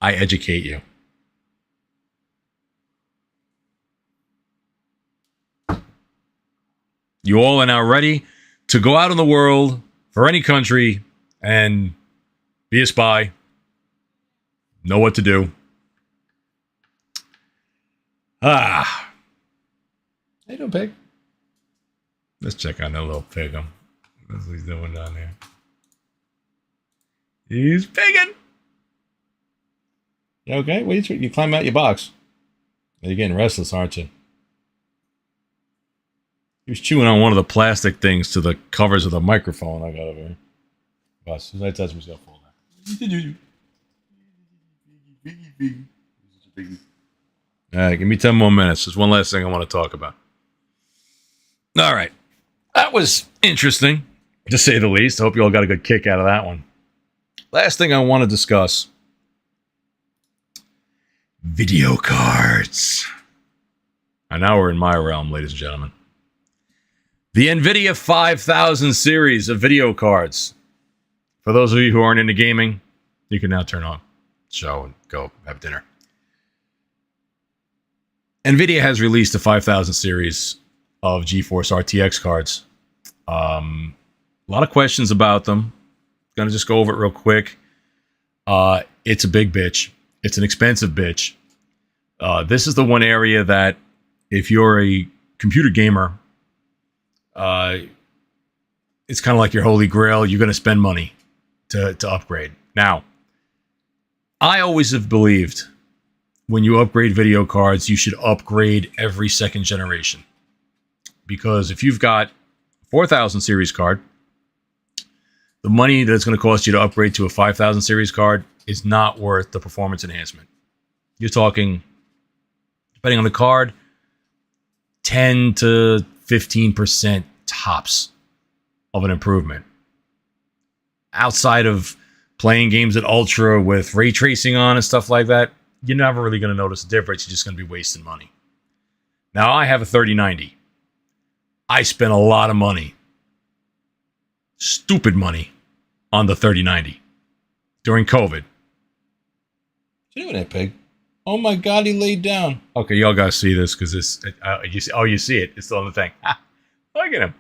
I educate you. You all are now ready to go out in the world for any country and be a spy. Know what to do. How you doing, pig? Let's check on that little Piggum. That's what he's doing down there. He's pigging. You okay? What you climb out your box? You're getting restless, aren't you? He was chewing on one of the plastic things to the covers of the microphone I got over here. Well, as soon as I touch him, he's going to fall down. All right, give me 10 more minutes. There's one last thing I want to talk about. All right. That was interesting, to say the least. I hope you all got a good kick out of that one. Last thing I want to discuss. Video cards. And now we're in my realm, ladies and gentlemen. The NVidia 5000 series of video cards. For those of you who aren't into gaming, you can now turn on the show and go have dinner. NVIDIA has released a 5000 series of GeForce RTX cards. A lot of questions about them. Gonna just go over it real quick. It's a big bitch. It's an expensive bitch. This is the one area that if you're a computer gamer, it's kind of like your holy grail. You're going to spend money to upgrade. Now, I always have believed when you upgrade video cards, you should upgrade every second generation. Because if you've got 4000 series card, the money that it's going to cost you to upgrade to a 5000 series card is not worth the performance enhancement. You're talking, depending on the card, 10 to 15% tops of an improvement. Outside of playing games at Ultra with ray tracing on and stuff like that, you're never really going to notice a difference. You're just going to be wasting money. Now, I have a 3090. I spent a lot of money, stupid money, on the 3090 during COVID. What you doing there, pig? Oh my God, he laid down. Okay, y'all gotta see this because this. You see it. It's still on the thing. Look at him.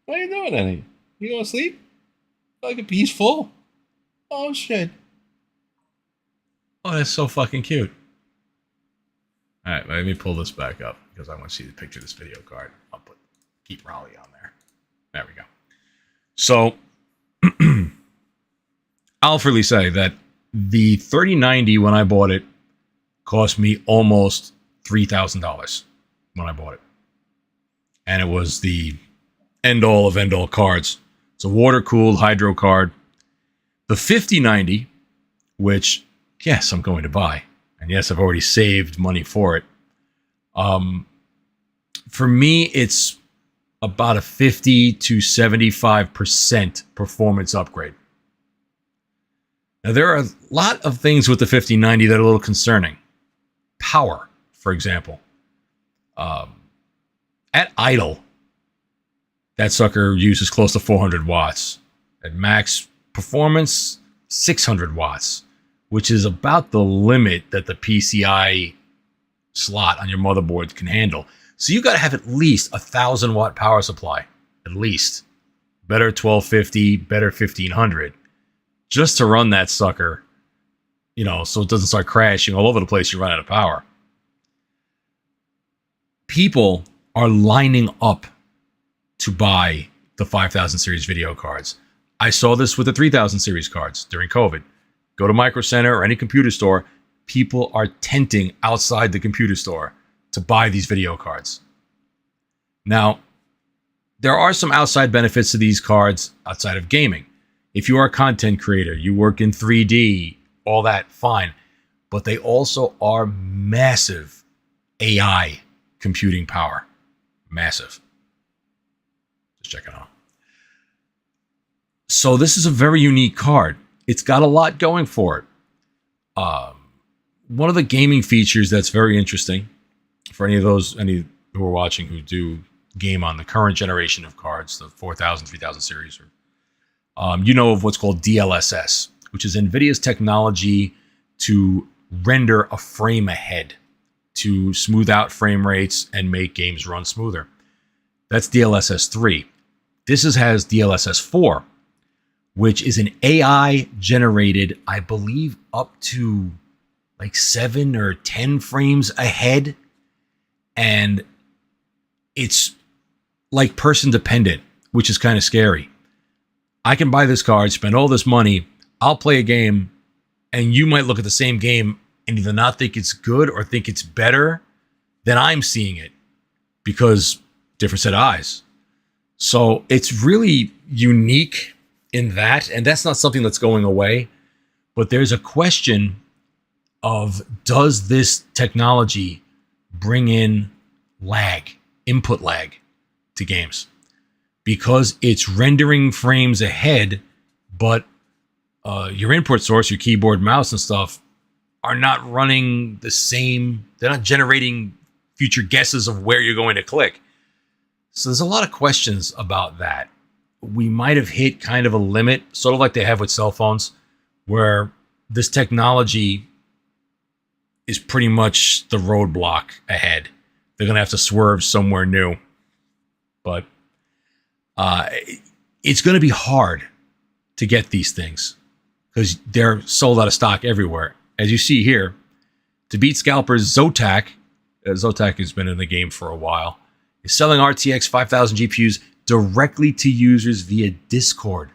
What are you doing, Annie? You going to sleep? Like a peaceful? Oh, shit. Oh, that's so fucking cute. All right, let me pull this back up because I want to see the picture of this video card. I'll keep Raleigh on there. There we go. So, I'll freely say that the 3090 when I bought it cost me almost $3,000 when I bought it. And it was the end-all of end-all cards. It's a water-cooled hydro card. The 5090, which, yes, I'm going to buy. And yes, I've already saved money for it. For me, it's about a 50 to 75% performance upgrade. Now, there are a lot of things with the 5090 that are a little concerning. Power, for example. At idle, that sucker uses close to 400 watts. At max performance, 600 watts, which is about the limit that the PCI slot on your motherboard can handle. So you got to have at least 1,000 watt power supply, at least. Better 1250, better 1500, just to run that sucker, you know, so it doesn't start crashing all over the place. You run out of power. People are lining up to buy the 5000 series video cards. I saw this with the 3000 series cards during COVID. Go to Micro Center or any computer store. People are tenting outside the computer store to buy these video cards. Now, there are some outside benefits to these cards outside of gaming. If you are a content creator, you work in 3D, all that, fine. But they also are massive AI computing power. Massive. Just checking out. So this is a very unique card. It's got a lot going for it. One of the gaming features that's very interesting for any who are watching who do game on the current generation of cards, the 4000, 3000 series, or you know of what's called DLSS, which is NVIDIA's technology to render a frame ahead to smooth out frame rates and make games run smoother. That's DLSS 3. This has DLSS 4, which is an AI generated, I believe, up to like 7 or 10 frames ahead. And it's like person dependent, which is kind of scary. I can buy this card, spend all this money, I'll play a game, and you might look at the same game and either not think it's good or think it's better than I'm seeing it because different set of eyes. So it's really unique in that, and that's not something that's going away. But there's a question of, does this technology bring in lag, input lag to games? Because it's rendering frames ahead, but your input source, your keyboard, mouse, and stuff are not running the same. They're not generating future guesses of where you're going to click. So there's a lot of questions about that. We might have hit kind of a limit, sort of like they have with cell phones, where this technology is pretty much the roadblock ahead. They're going to have to swerve somewhere new. But it's going to be hard to get these things because they're sold out of stock everywhere. As you see here, to beat scalpers, Zotac has been in the game for a while, is selling RTX 5000 GPUs directly to users via Discord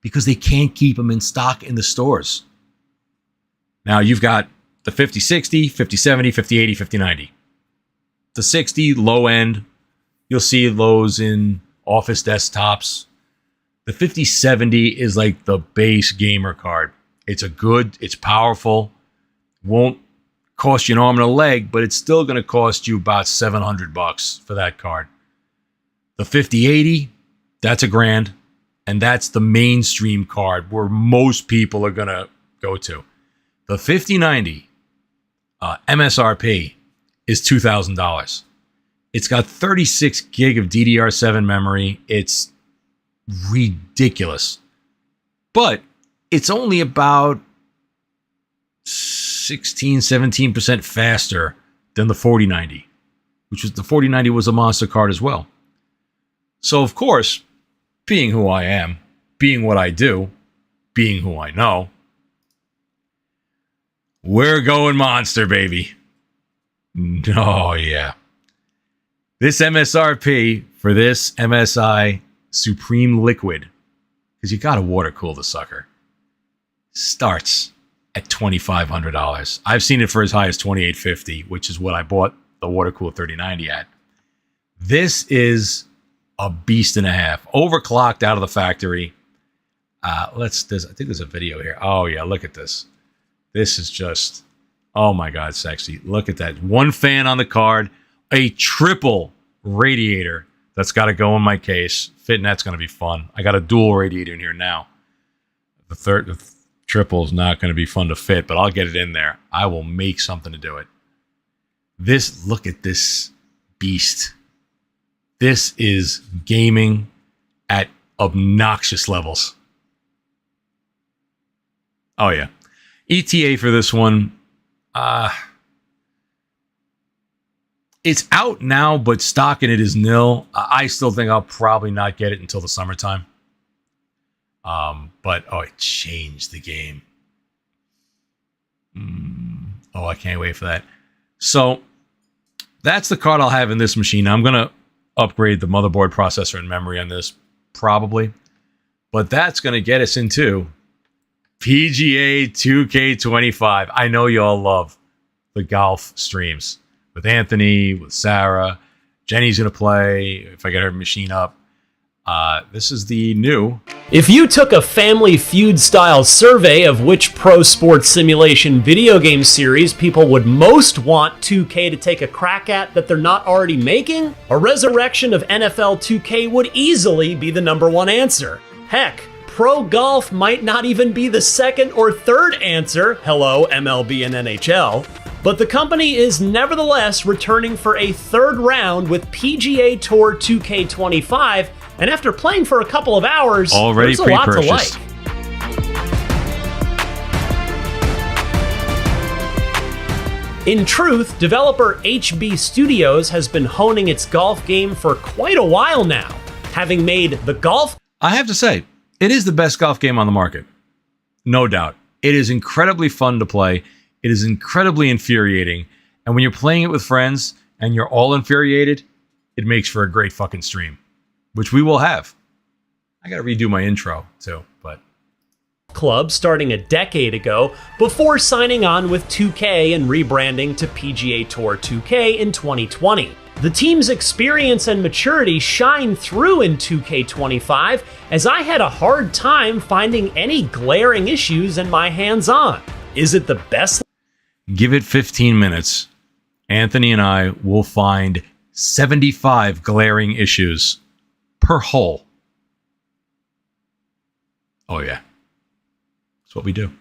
because they can't keep them in stock in the stores. Now you've got the 5060, 5070, 5080, 5090. The 60 low end, you'll see those in office desktops. The 5070 is like the base gamer card. It's powerful, won't cost you an arm and a leg, but it's still going to cost you about $700 for that card. The 5080, that's $1,000, and that's the mainstream card where most people are going to go to. The 5090 MSRP is $2,000. It's got 36 gig of DDR7 memory. It's ridiculous. But it's only about 16, 17% faster than the 4090, which was the 4090 was a monster card as well. So, of course, being who I am, being what I do, being who I know, we're going monster, baby. Oh, yeah. This MSRP for this MSI Supreme Liquid, because you got to water cool the sucker, starts at $2,500. I've seen it for as high as $2,850, which is what I bought the water cool 3090 at. This is a beast and a half. Overclocked out of the factory. I think there's a video here. Oh, yeah, look at this. This is just, oh my God, sexy. Look at that. One fan on the card, a triple radiator that's got to go in my case. Fitting that's going to be fun. I got a dual radiator in here now. The triple is not going to be fun to fit, but I'll get it in there. I will make something to do it. Look at this beast. This is gaming at obnoxious levels. Oh, yeah. ETA for this one. It's out now, but stock in it is nil. I still think I'll probably not get it until the summertime. But it changed the game. I can't wait for that. So that's the card I'll have in this machine. I'm going to upgrade the motherboard, processor, and memory on this, probably. But that's going to get us into PGA 2K25. I know y'all love the golf streams with Anthony, with Sarah. Jenny's going to play if I get her machine up. This is the new. If you took a Family Feud-style survey of which pro sports simulation video game series people would most want 2K to take a crack at that they're not already making, a resurrection of NFL 2K would easily be the #1 answer. Heck, pro golf might not even be the second or third answer, hello MLB and NHL, but the company is nevertheless returning for a third round with PGA Tour 2K25, and after playing for a couple of hours, already there's a lot to like. In truth, developer HB Studios has been honing its golf game for quite a while now, having made the golf... I have to say, it is the best golf game on the market. No doubt. It is incredibly fun to play. It is incredibly infuriating. And when you're playing it with friends and you're all infuriated, it makes for a great fucking stream, which we will have. I got to redo my intro too, but... Club starting a decade ago before signing on with 2K and rebranding to PGA Tour 2K in 2020. The team's experience and maturity shine through in 2K25, as I had a hard time finding any glaring issues in my hands-on. Is it the best? Give it 15 minutes. Anthony and I will find 75 glaring issues per hole. Oh yeah. That's what we do.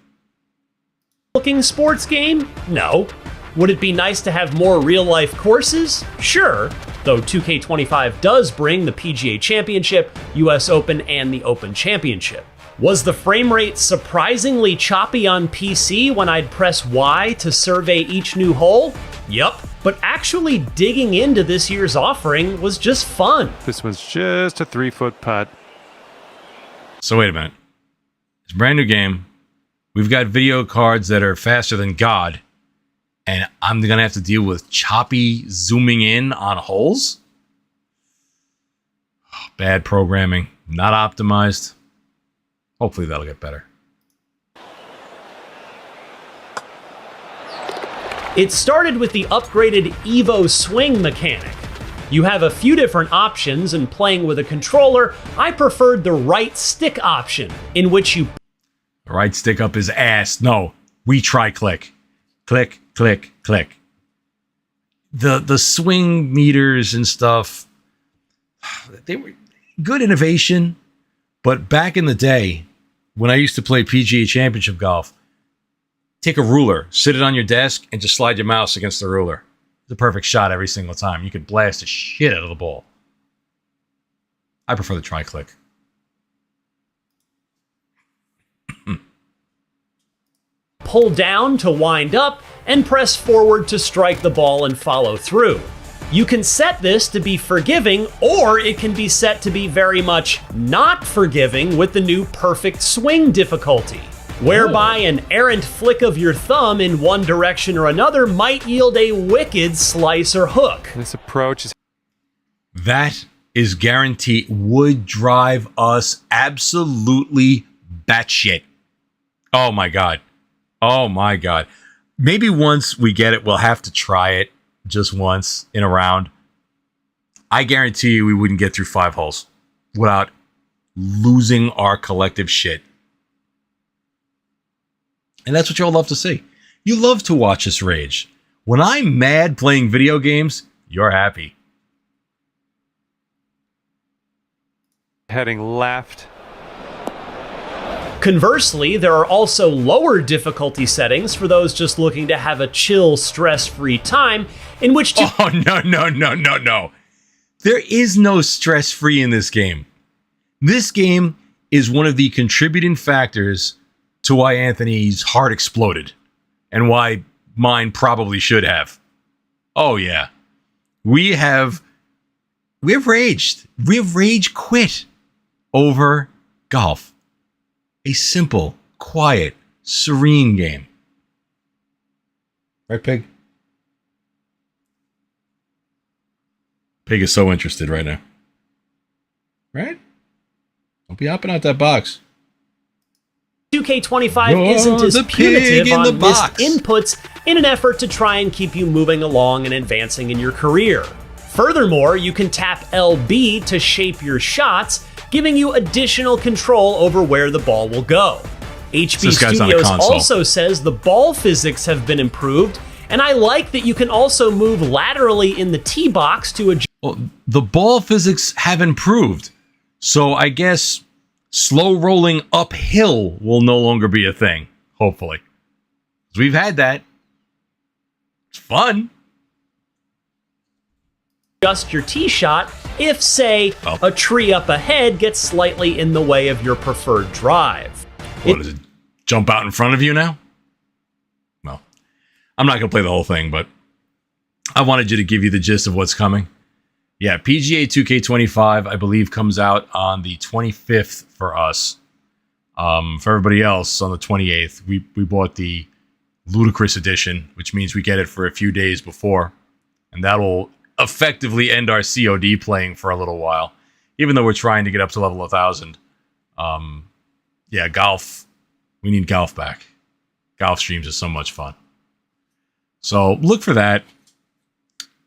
Looking sports game? No. Would it be nice to have more real-life courses? Sure, though 2K25 does bring the PGA Championship, US Open, and the Open Championship. Was the frame rate surprisingly choppy on PC when I'd press Y to survey each new hole? Yup. But actually digging into this year's offering was just fun. This one's just a 3-foot putt. So wait a minute. It's a brand new game. We've got video cards that are faster than God. And I'm going to have to deal with choppy zooming in on holes? Oh, bad programming. Not optimized. Hopefully that'll get better. It started with the upgraded Evo swing mechanic. You have a few different options, and playing with a controller, I preferred the right stick option, in which you... The right stick up his ass. No, we try click. Click, click, click. The swing meters and stuff, they were good innovation, but back in the day, when I used to play PGA Championship golf, take a ruler, sit it on your desk, and just slide your mouse against the ruler. It's a perfect shot every single time. You could blast the shit out of the ball. I prefer the tri-click. Pull down to wind up, and press forward to strike the ball and follow through. You can set this to be forgiving, or it can be set to be very much not forgiving with the new perfect swing difficulty, whereby an errant flick of your thumb in one direction or another might yield a wicked slice or hook. This approach is... That is guaranteed would drive us absolutely batshit. Oh my God. Oh my God. Maybe once we get it, we'll have to try it just once in a round. I guarantee you we wouldn't get through 5 holes without losing our collective shit. And that's what y'all love to see. You love to watch us rage. When I'm mad playing video games, you're happy. heading left. Conversely, there are also lower difficulty settings for those just looking to have a chill, stress-free time in which to... Oh, no. There is no stress-free in this game. This game is one of the contributing factors to why Anthony's heart exploded and why mine probably should have. Oh, yeah. We have raged. We have rage quit over golf. A simple, quiet, serene game. Right, Pig? Pig is so interested right now. Right? Don't be hopping out that box. 2K25 isn't as punitive on missed inputs in an effort to try and keep you moving along and advancing in your career. Furthermore, you can tap LB to shape your shots, giving you additional control over where the ball will go. HB Studios also says the ball physics have been improved, and I like that you can also move laterally in the tee box to adjust. Well, the ball physics have improved, so I guess slow rolling uphill will no longer be a thing, hopefully. We've had that. It's fun. Adjust your tee shot if, say, a tree up ahead gets slightly in the way of your preferred drive. What, does it jump out in front of you now? Well, I'm not going to play the whole thing, but I wanted you to give you the gist of what's coming. Yeah, PGA 2K25, I believe, comes out on the 25th for us. For everybody else, on the 28th, we bought the Ludicrous Edition, which means we get it for a few days before. And that'll effectively end our COD playing for a little while. Even though we're trying to get up to level 1,000. Yeah, golf. We need golf back. Golf streams are so much fun. So look for that.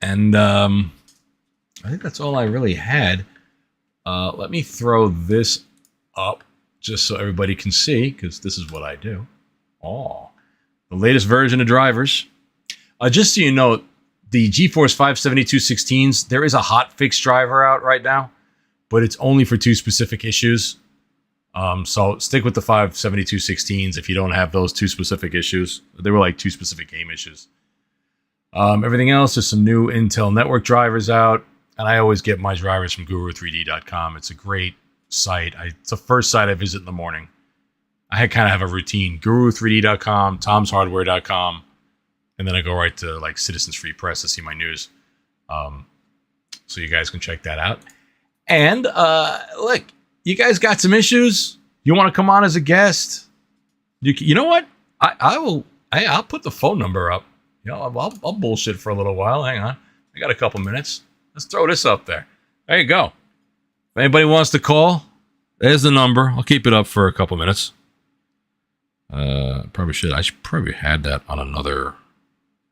And I think that's all I really had. Let me throw this up just so everybody can see, because this is what I do. Oh, the latest version of drivers. Just so you know, the GeForce 572-16s, there is a hotfix driver out right now, but it's only for 2 specific issues. So stick with the 572-16s if you don't have those 2 specific issues. They were like 2 specific game issues. Everything else, there's some new Intel network drivers out. And I always get my drivers from guru3d.com. It's a great site. It's the first site I visit in the morning. I kind of have a routine. Guru3d.com, tomshardware.com, and then I go right to like Citizens Free Press to see my news. So you guys can check that out. And look, you guys got some issues? You want to come on as a guest? You know what? I'll put the phone number up. You know, I'll bullshit for a little while. Hang on. I got a couple minutes. Let's throw this up there. There you go. If anybody wants to call, there's the number. I'll keep it up for a couple minutes. Probably should. I should probably had that on another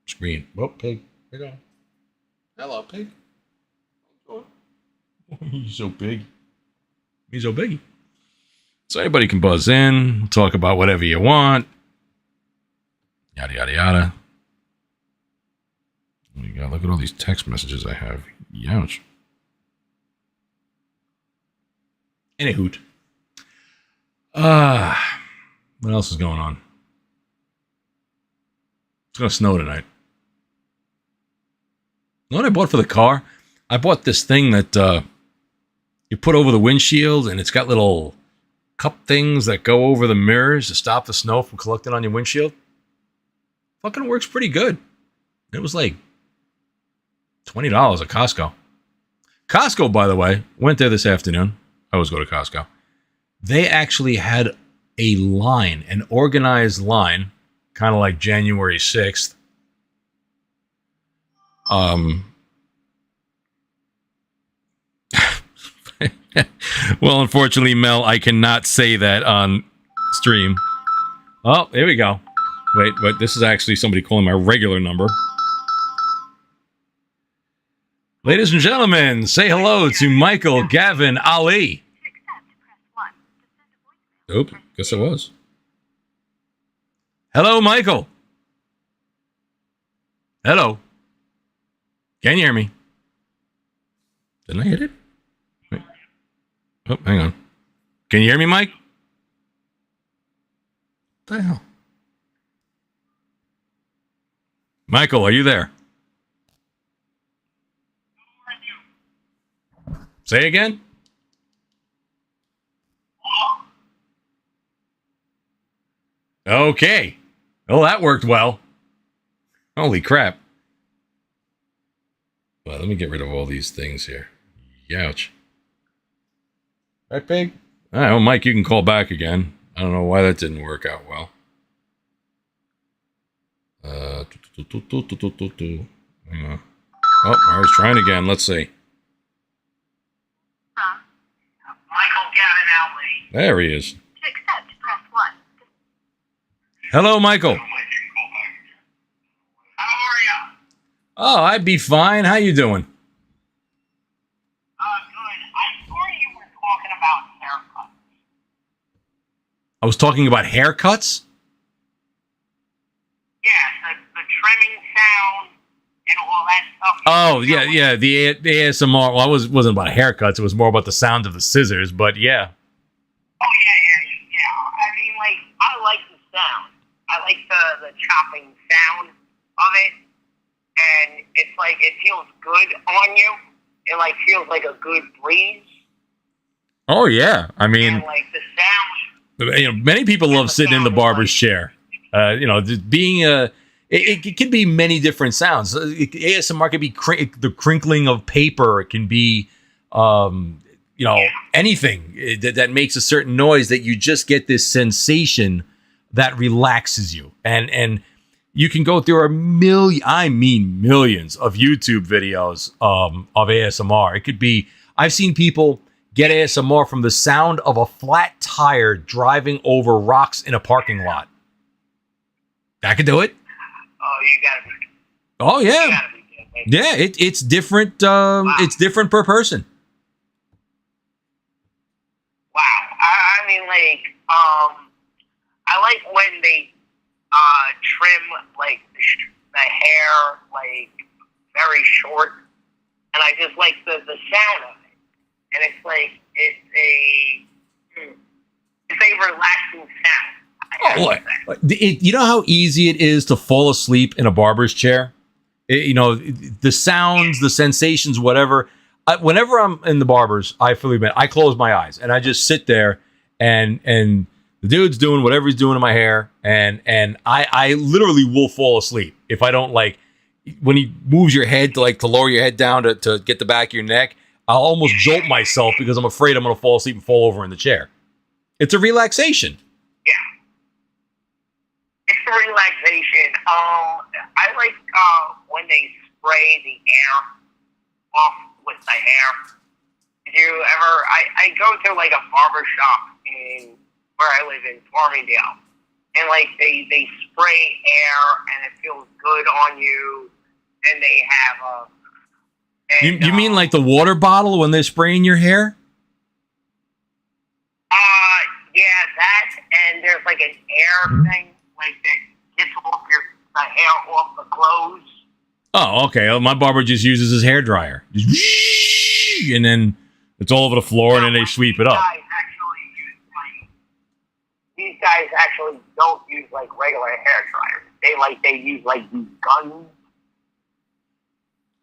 screen. Oh, Pig. Here you go. Hello, Pig. He's so big. He's so big. So anybody can buzz in, talk about whatever you want. Yada, yada, yada. Look at all these text messages I have. Youch. Anywho. What else is going on? It's going to snow tonight. You know what I bought for the car? I bought this thing that you put over the windshield, and it's got little cup things that go over the mirrors to stop the snow from collecting on your windshield. Fucking works pretty good. It was like $20 at Costco. Costco, by the way, went there this afternoon. I always go to Costco. They actually had a line, an organized line, kind of like January 6th. Well, unfortunately, Mel, I cannot say that on stream. Oh, here we go. Wait, this is actually somebody calling my regular number. Ladies and gentlemen, say hello to Michael Gavin Ali. Oop, guess it was. Hello, Michael. Hello. Can you hear me? Didn't I hit it? Wait. Oh, hang on. Can you hear me, Mike? What the hell? Michael, are you there? Say again? Okay. Well, that worked well. Holy crap. Well, let me get rid of all these things here. Youch. Right, Pig? All right, well, Mike, you can call back again. I don't know why that didn't work out well. Hang on. Oh, I was trying again. Let's see. Michael Gavin Outley. There he is. To accept, press 1. Hello, Michael. How are you? Oh, I'd be fine. How you doing? Good. I saw you were talking about haircuts. I was talking about haircuts? Yeah, the trimming sound and all that stuff. Oh, yeah. The ASMR. Well, it wasn't about haircuts. It was more about the sound of the scissors, but yeah. Oh, yeah. I mean, like, I like the sound. I like the chopping sound of it. And it's like, it feels good on you. It, like, feels like a good breeze. Oh, yeah. I mean, And, like, the sound. many people love sitting in the barber's chair. Being it can be many different sounds. ASMR can be the crinkling of paper. It can be, anything that makes a certain noise that you just get this sensation that relaxes you. And you can go through millions of YouTube videos of ASMR. It could be, I've seen people get ASMR from the sound of a flat tire driving over rocks in a parking lot. I could do it. Oh, you gotta be. Oh, yeah. You gotta be good, Yeah, it's different. It's different per person. Wow. I mean, like, I like when they trim, like, the hair, like, very short. And I just like the sound of it. And it's like, it's a relaxing sound. You know how easy it is to fall asleep in a barber's chair? The sounds, the sensations, whatever. Whenever I'm in the barber's, I fully admit, I close my eyes and I just sit there and the dude's doing whatever he's doing to my hair. And I literally will fall asleep if I don't when he moves your head to lower your head down to get the back of your neck. I'll almost jolt myself because I'm afraid I'm going to fall asleep and fall over in the chair. It's a relaxation. It's a relaxation. I like when they spray the air off with the hair. Did you ever? I go to like a barber shop in where I live in Farmingdale, and like they spray air and it feels good on you. And they have you mean like the water bottle when they're spraying your hair? Yeah, that, and there's like an air thing. Like that gets off the hair off the clothes. Oh, okay. My barber just uses his hair dryer, and then it's all over the floor, and then they sweep it up. These guys actually don't use like regular hair dryers. They use like these guns.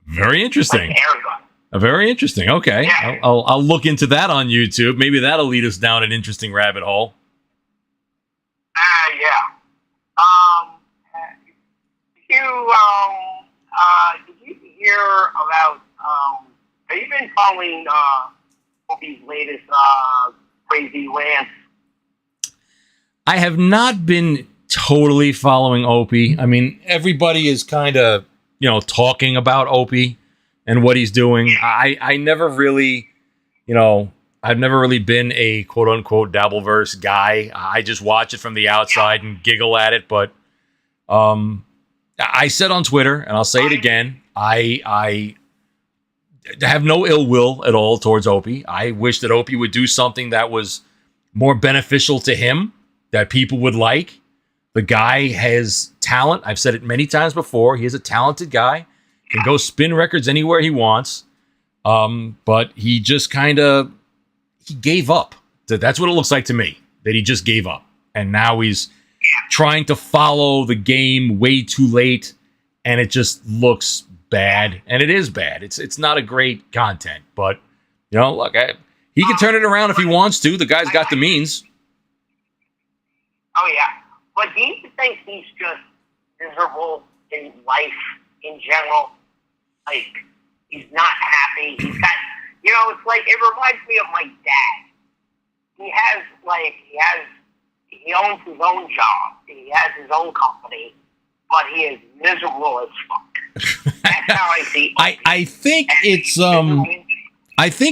Very interesting. Like air guns. Very interesting. Okay, yeah. I'll look into that on YouTube. Maybe that'll lead us down an interesting rabbit hole. Yeah. Did hear about, have you been following Opie's latest crazy rant? I have not been totally following Opie. I mean, everybody is kind of, talking about Opie and what he's doing. I never really, I've never really been a quote unquote Dabbleverse guy. I just watch it from the outside and giggle at it. But I said on Twitter, and I'll say it again, I have no ill will at all towards Opie. I wish that Opie would do something that was more beneficial to him, that people would like. The guy has talent. I've said it many times before. He is a talented guy. Can go spin records anywhere he wants. But he just he gave up. That's what it looks like to me, that he just gave up. And now he's trying to follow the game way too late. And it just looks bad. And it is bad. It's not a great content. But, look, he can turn it around if he wants to. The guy's got the means. Oh, yeah. But do you think he's just miserable in life in general? Like, he's not happy. He's got, it's like, it reminds me of my dad. He owns his own job. He has his own company, but he is miserable as fuck. That's how I see it. I think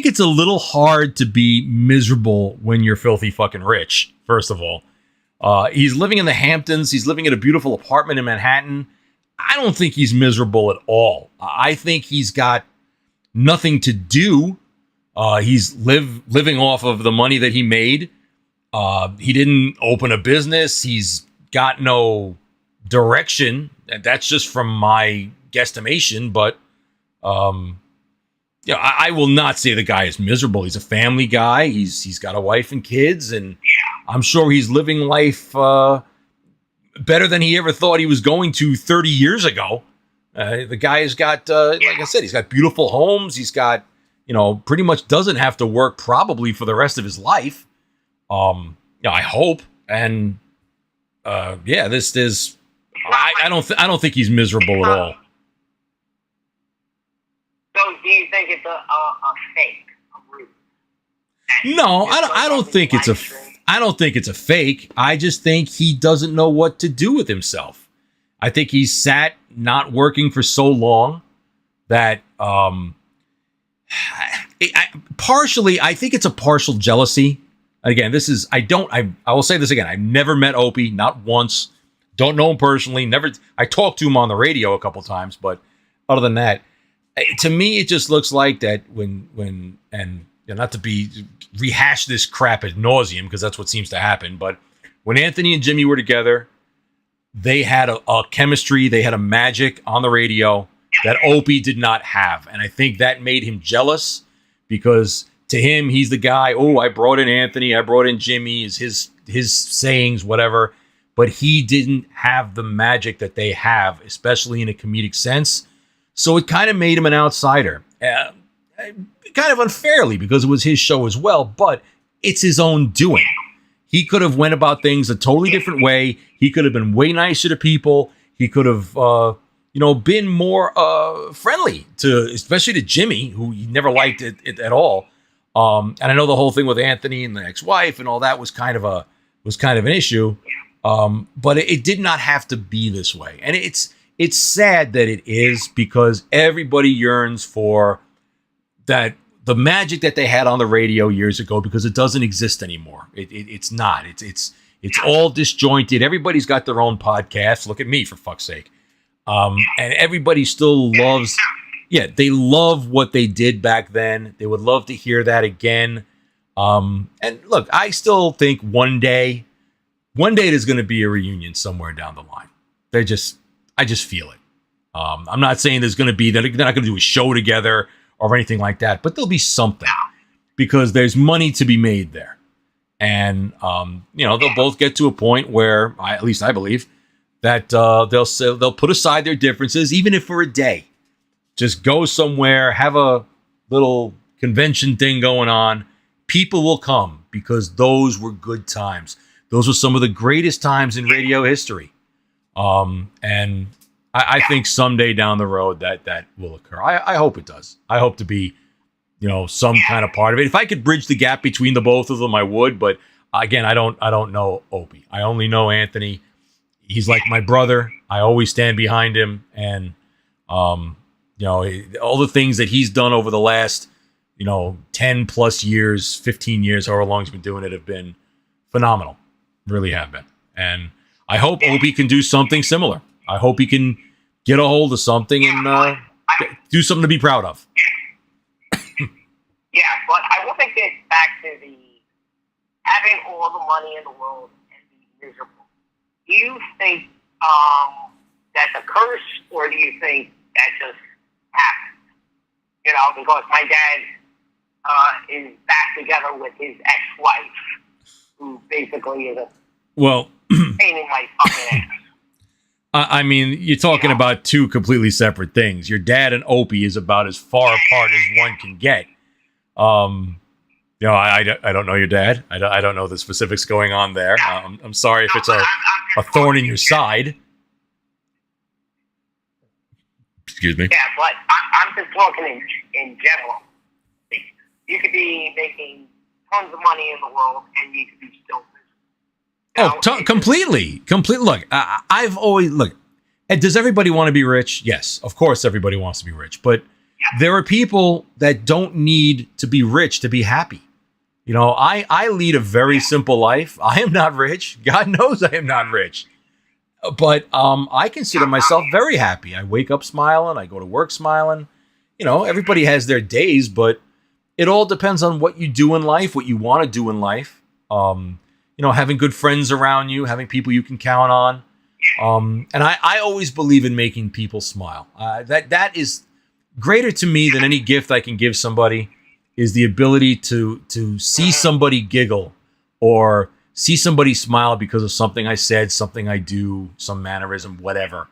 it's a little hard to be miserable when you're filthy fucking rich, first of all. He's living in the Hamptons. He's living in a beautiful apartment in Manhattan. I don't think he's miserable at all. I think he's got nothing to do. He's living off of the money that he made. He didn't open a business. He's got no direction. And that's just from my guesstimation. But, I will not say the guy is miserable. He's a family guy. He's got a wife and kids, and I'm sure he's living life better than he ever thought he was going to 30 years ago. The guy has got, like I said, he's got beautiful homes. He's got, pretty much doesn't have to work probably for the rest of his life. I hope. And this is. I don't think he's miserable at all. So do you think it's a fake? No, I don't think it's a. I don't think it's a fake. I just think he doesn't know what to do with himself. I think he's sat not working for so long that partially, I think it's a partial jealousy. Again, this is, I will say this again. I've never met Opie, not once. Don't know him personally. Never. I talked to him on the radio a couple times, but other than that, to me, it just looks like that when not to rehash this crap ad nauseum, because that's what seems to happen. But when Anthony and Jimmy were together, they had a chemistry, they had a magic on the radio that Opie did not have. And I think that made him jealous, because to him, he's the guy, I brought in Anthony, I brought in Jimmy, is his sayings, whatever. But he didn't have the magic that they have, especially in a comedic sense. So it kind of made him an outsider. Kind of unfairly, because it was his show as well, but it's his own doing. He could have went about things a totally different way. He could have been way nicer to people. He could have, been more friendly especially to Jimmy, who he never liked it at all. And I know the whole thing with Anthony and the ex-wife and all that was kind of an issue. But it did not have to be this way, and it's sad that it is, because everybody yearns for that, the magic that they had on the radio years ago, because it doesn't exist anymore. It's not. It's all disjointed. Everybody's got their own podcast. Look at me, for fuck's sake. And everybody still loves. Yeah, they love what they did back then. They would love to hear that again. And look, I still think one day there's going to be a reunion somewhere down the line. I just feel it. I'm not saying there's going to be, they're not going to do a show together or anything like that, but there'll be something, because there's money to be made there. And, they'll both get to a point where, at least I believe, that they'll put aside their differences, even if for a day. Just go somewhere, have a little convention thing going on. People will come, because those were good times. Those were some of the greatest times in radio history. And I think someday down the road that will occur. I hope it does. I hope to be, some kind of part of it. If I could bridge the gap between the both of them, I would. But again, I don't know Opie. I only know Anthony. He's like my brother. I always stand behind him, and all the things that he's done over the last 10 plus years, 15 years, however long he's been doing it, have been phenomenal. Really have been. And I hope Opie can do something similar. I hope he can get a hold of something and do something to be proud of. Yeah, but I want to get back to the having all the money in the world and be miserable. Do you think that's a curse, or do you think that just happens? Because my dad is back together with his ex-wife, who basically is a pain in my fucking ass. I mean, you're talking about two completely separate things. Your dad and Opie is about as far apart as one can get. I don't know your dad. I don't know the specifics going on there. I'm sorry if it's a thorn in your side. Excuse me. Yeah, but I'm just talking in general. You could be making tons of money in the world, and you could be still miserable. Completely. Look, I've always does everybody want to be rich? Yes, of course everybody wants to be rich. But there are people that don't need to be rich to be happy. I lead a very simple life. I am not rich. God knows I am not rich. But I consider myself very happy. I wake up smiling. I go to work smiling. Everybody has their days, but it all depends on what you do in life, what you want to do in life. Having good friends around you, having people you can count on. And I always believe in making people smile. That is greater to me than any gift I can give somebody, is the ability to see somebody giggle or see somebody smile because of something I said, something I do, some mannerism, whatever.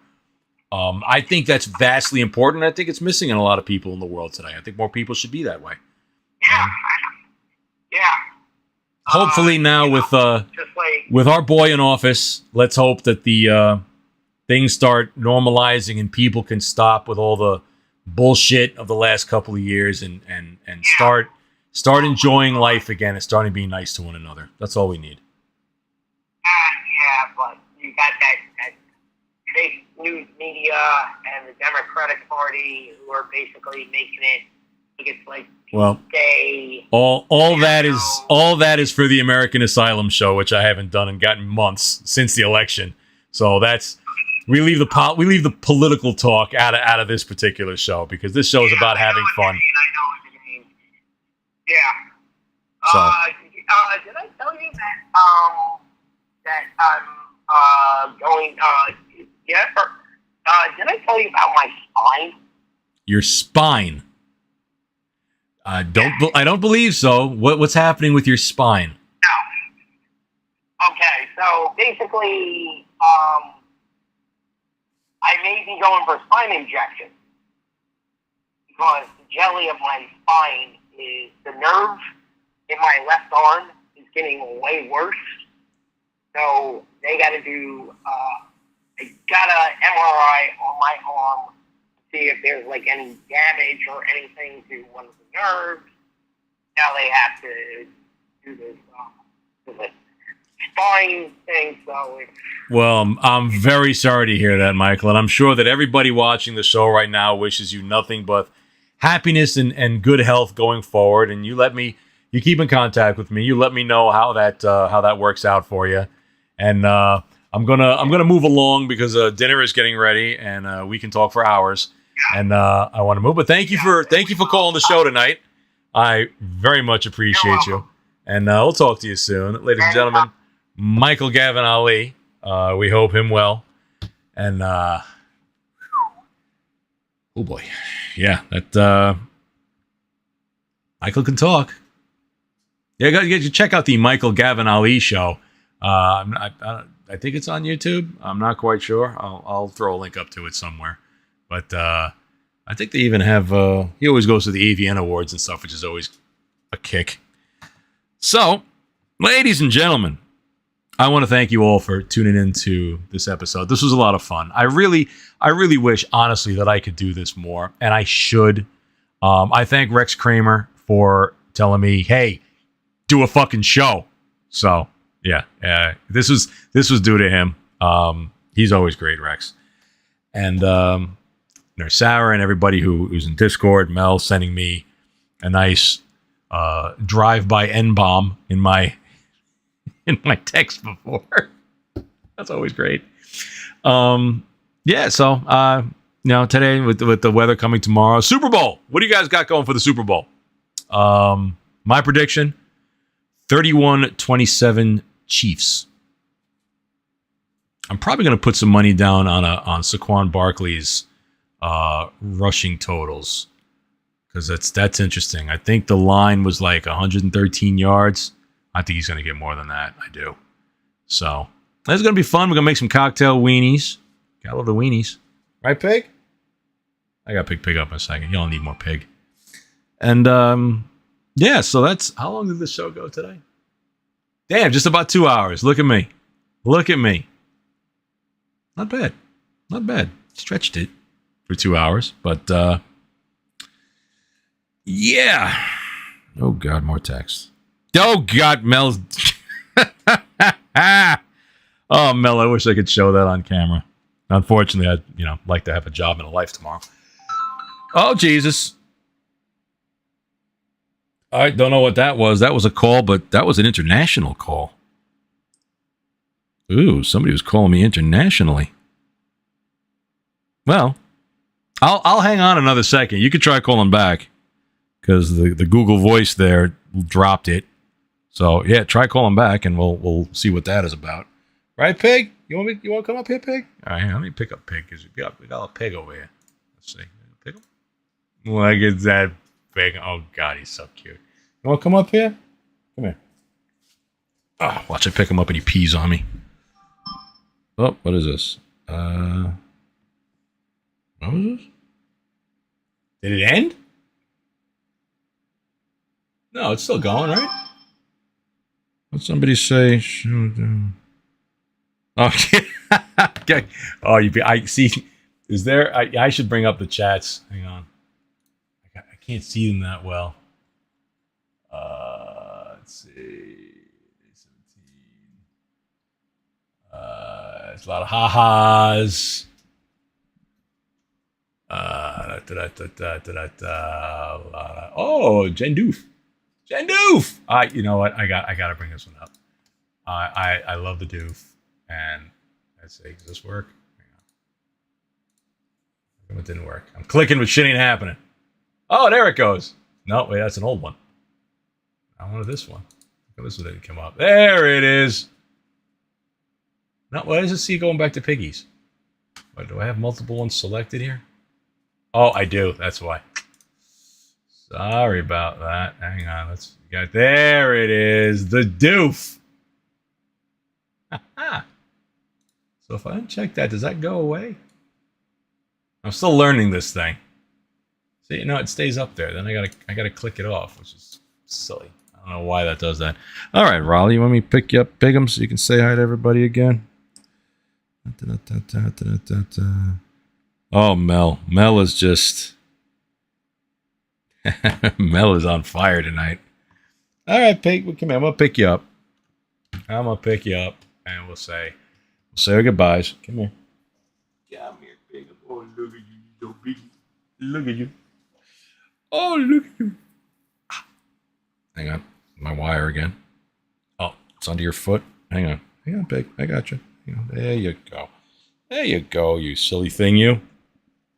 I think that's vastly important. I think it's missing in a lot of people in the world today. I think more people should be that way. Hopefully now with our boy in office, let's hope that the things start normalizing and people can stop with all the bullshit of the last couple of years and start enjoying life again and starting being nice to one another. That's all we need. Yeah, but you got that fake news media and the Democratic Party who are basically making it it's like all that is for the American Asylum Show, which I haven't done and gotten months since the election. So we leave the political talk out of this particular show because this show is about having fun. I know what you mean. Yeah. So. Did I tell you that I'm going? Yeah. Did I tell you about my spine? Your spine. I don't believe so. What's happening with your spine? No. Okay, so basically, I may be going for a spine injection because the jelly of my spine is the nerve in my left arm is getting way worse. So they got to do. I got an MRI on my arm to see if there's like any damage or anything to one of the nerves. Now they have to do this spine thing. So well, I'm very sorry to hear that, Michael, and I'm sure that everybody watching the show right now wishes you nothing but happiness and good health going forward. And you keep in contact with me. You let me know how that works out for you. And I'm gonna move along because dinner is getting ready, and we can talk for hours. And I want to move. But thank you for calling the show tonight. I very much appreciate you. And we'll talk to you soon, ladies and gentlemen. Michael Gavin Ali. We hope him well. And oh boy, yeah, that Michael can talk. Yeah, go check out the Michael Gavin Ali show. I think it's on YouTube. I'm not quite sure. I'll throw a link up to it somewhere. But I think they even have... he always goes to the AVN Awards and stuff, which is always a kick. So, ladies and gentlemen, I want to thank you all for tuning into this episode. This was a lot of fun. I really wish, honestly, that I could do this more, and I should. I thank Rex Kramer for telling me, "Hey, do a fucking show." So yeah, this was due to him. He's always great, Rex, and Sarah and everybody who's in Discord. Mel sending me a nice drive-by N-bomb in my text before. That's always great. Yeah, so today with the weather coming tomorrow, Super Bowl. What do you guys got going for the Super Bowl? My prediction, 31-27 Chiefs. I'm probably going to put some money down on Saquon Barkley's rushing totals, because that's interesting. I think the line was like 113 yards. I think he's going to get more than that. I do. So that's going to be fun. We're going to make some cocktail weenies. Gotta love the weenies. Right, Pig? I got to pick Pig up in a second. Y'all need more Pig. And yeah, so that's... How long did this show go today? Damn, just about 2 hours. Look at me. Look at me. Not bad. Not bad. Stretched it for 2 hours. But yeah. Oh, God, more text. Oh, God, Mel's... Oh, Mel, I wish I could show that on camera. Unfortunately, I'd like to have a job and a life tomorrow. Oh, Jesus. I don't know what that was. That was a call, but that was an international call. Ooh, somebody was calling me internationally. Well, I'll hang on another second. You could try calling back, because the Google Voice there dropped it. So yeah, try calling back, and we'll see what that is about. Right, Pig? You want to come up here, Pig? All right, let me pick up Pig, because we got a pig over here. Let's see. Pick him. Look at that pig. Oh God, he's so cute. You want to come up here? Come here. Oh, watch I pick him up and he pees on me. Oh, what is this? What was this? Did it end? No, it's still going, right? What'd somebody say? Okay. Okay. Oh, I see. Is there? I should bring up the chats. Hang on. I can't see them that well. Let's see. 17. It's a lot of ha-has. Oh, Jen Doof. You know what? I got to bring this one up. I love the Doof. And let's see, does this work? Hang on. It didn't work. I'm clicking, but shit ain't happening. Oh, there it goes. No, wait, that's an old one. I wanted this one. This one didn't come up. There it is. No, why does it see going back to Piggies? What, do I have multiple ones selected here? Oh, I do. That's why. Sorry about that. Hang on. There it is. The Doof. So if I uncheck that, does that go away? I'm still learning this thing. See, it stays up there. Then I gotta click it off, which is silly. I don't know why that does that. All right, Raleigh, you want me to pick you up, Piggumz, so you can say hi to everybody again? Oh, Mel. Mel is just... Mel is on fire tonight. All right, Pig, come here. I'm going to pick you up. And we'll say our goodbyes. Come here. Come here, Pig. Oh, look at you, so big. Look at you. Oh, look at you. Hang on. My wire again. Oh, it's under your foot. Hang on, Pig. I got you. There you go. There you go, you silly thing, you.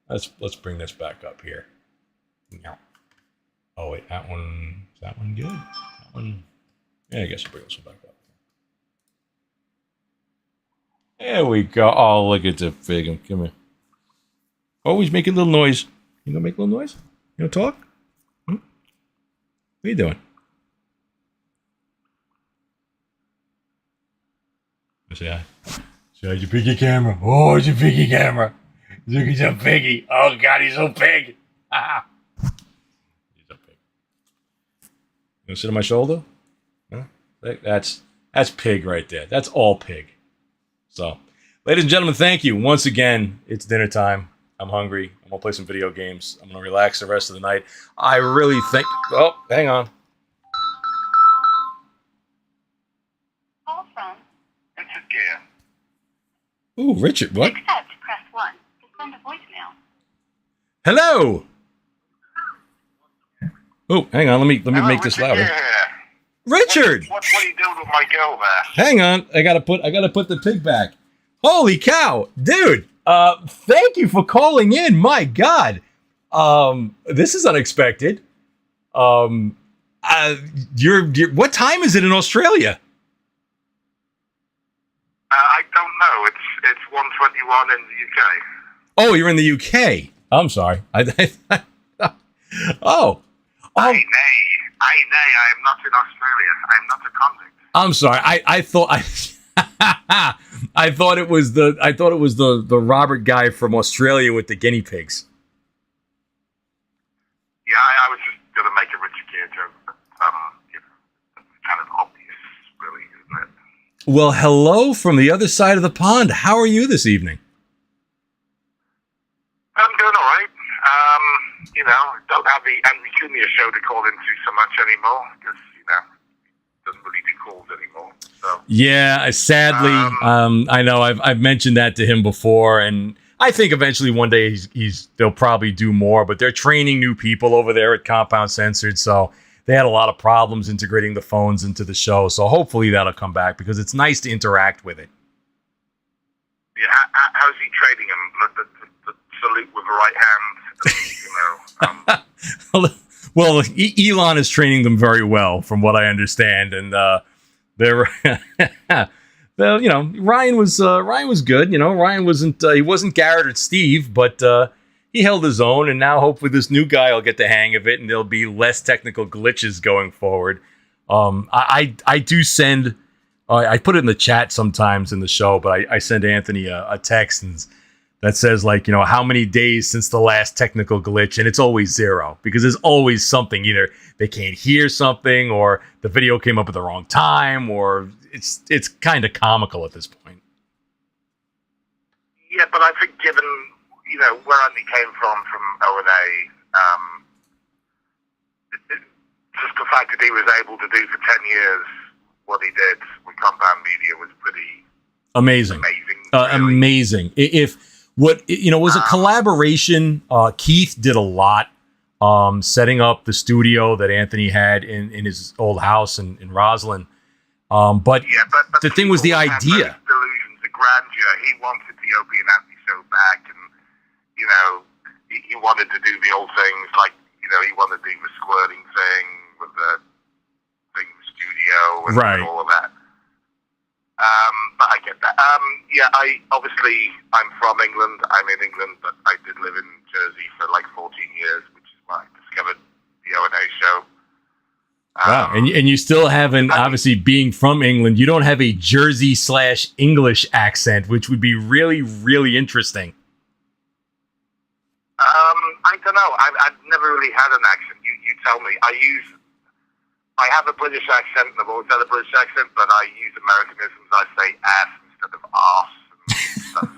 Let's bring this back up here. Oh wait, that one. Is that one good? That one. Yeah, I guess I'll bring this one back up. There we go. Oh, look at the Pig. Come here. Always making a little noise. You gonna make a little noise? You gonna talk? What are you doing? Say hi. Say hi, you piggy camera. Oh, it's a piggy camera. Look at your piggy. Oh, God, he's so big. He's so big. You gonna sit on my shoulder? Huh? That's That's pig right there. That's all pig. So, ladies and gentlemen, thank you. Once again, it's dinner time. I'm hungry. I'm going to play some video games. I'm going to relax the rest of the night. I really think... Oh, hang on. Call from Richard Gere. Ooh, Richard, what? Accept, press 1. To send a voicemail. Hello! Oh, hang on. Let me make this Richard louder. Gere here. Richard! What are you doing with my girl there? Hang on. I gotta put the pig back. Holy cow. Dude! Thank you for calling in. My God. This is unexpected. You're what time is it in Australia? I don't know. It's 1:21 in the UK. Oh, you're in the UK. I'm sorry. Oh. I nay. I am not in Australia. I am not a convict. I'm sorry. I thought I thought it was the Robert guy from Australia with the guinea pigs. Yeah, I was just gonna make a Richard Gere joke, but it's kind of obvious, really, isn't it? Well, hello from the other side of the pond. How are you this evening? I'm doing all right. Don't have the NVidia show to call into so much anymore because doesn't really do calls anymore. So yeah, sadly, I know I've mentioned that to him before, and I think eventually one day they'll probably do more. But they're training new people over there at Compound Censored, so they had a lot of problems integrating the phones into the show. So hopefully that'll come back because it's nice to interact with it. Yeah, how's he trading him? The salute with the right hand. Well, Elon is training them very well, from what I understand, and they're, Ryan was good. Ryan wasn't Garrett or Steve, but he held his own, and now hopefully this new guy will get the hang of it, and there'll be less technical glitches going forward. I do send, I put it in the chat sometimes in the show, but I send Anthony a text and that says, how many days since the last technical glitch, and it's always 0 because there's always something. Either they can't hear something, or the video came up at the wrong time, or it's kind of comical at this point. Yeah, but I think given where Andy came from O&A, just the fact that he was able to do for 10 years what he did with Compound Media was pretty amazing. Really. Amazing. If was a collaboration. Keith did a lot setting up the studio that Anthony had in his old house in Roslyn. But the thing was the idea. Delusions of grandeur. He wanted the Opie and Anthony show back, and he wanted to do the old things like he wanted to do the squirting thing with the thing in the studio and all of that. But I get that. I'm from England. I'm in England, but I did live in Jersey for 14 years, which is why I discovered the O&A show. Wow, and you still haven't, obviously being from England, you don't have a Jersey/English accent, which would be really, really interesting. I don't know. I've never really had an accent. You tell me. I have a British accent, and I've always had a British accent, but I use Americanisms. I say ass instead of arse and stuff.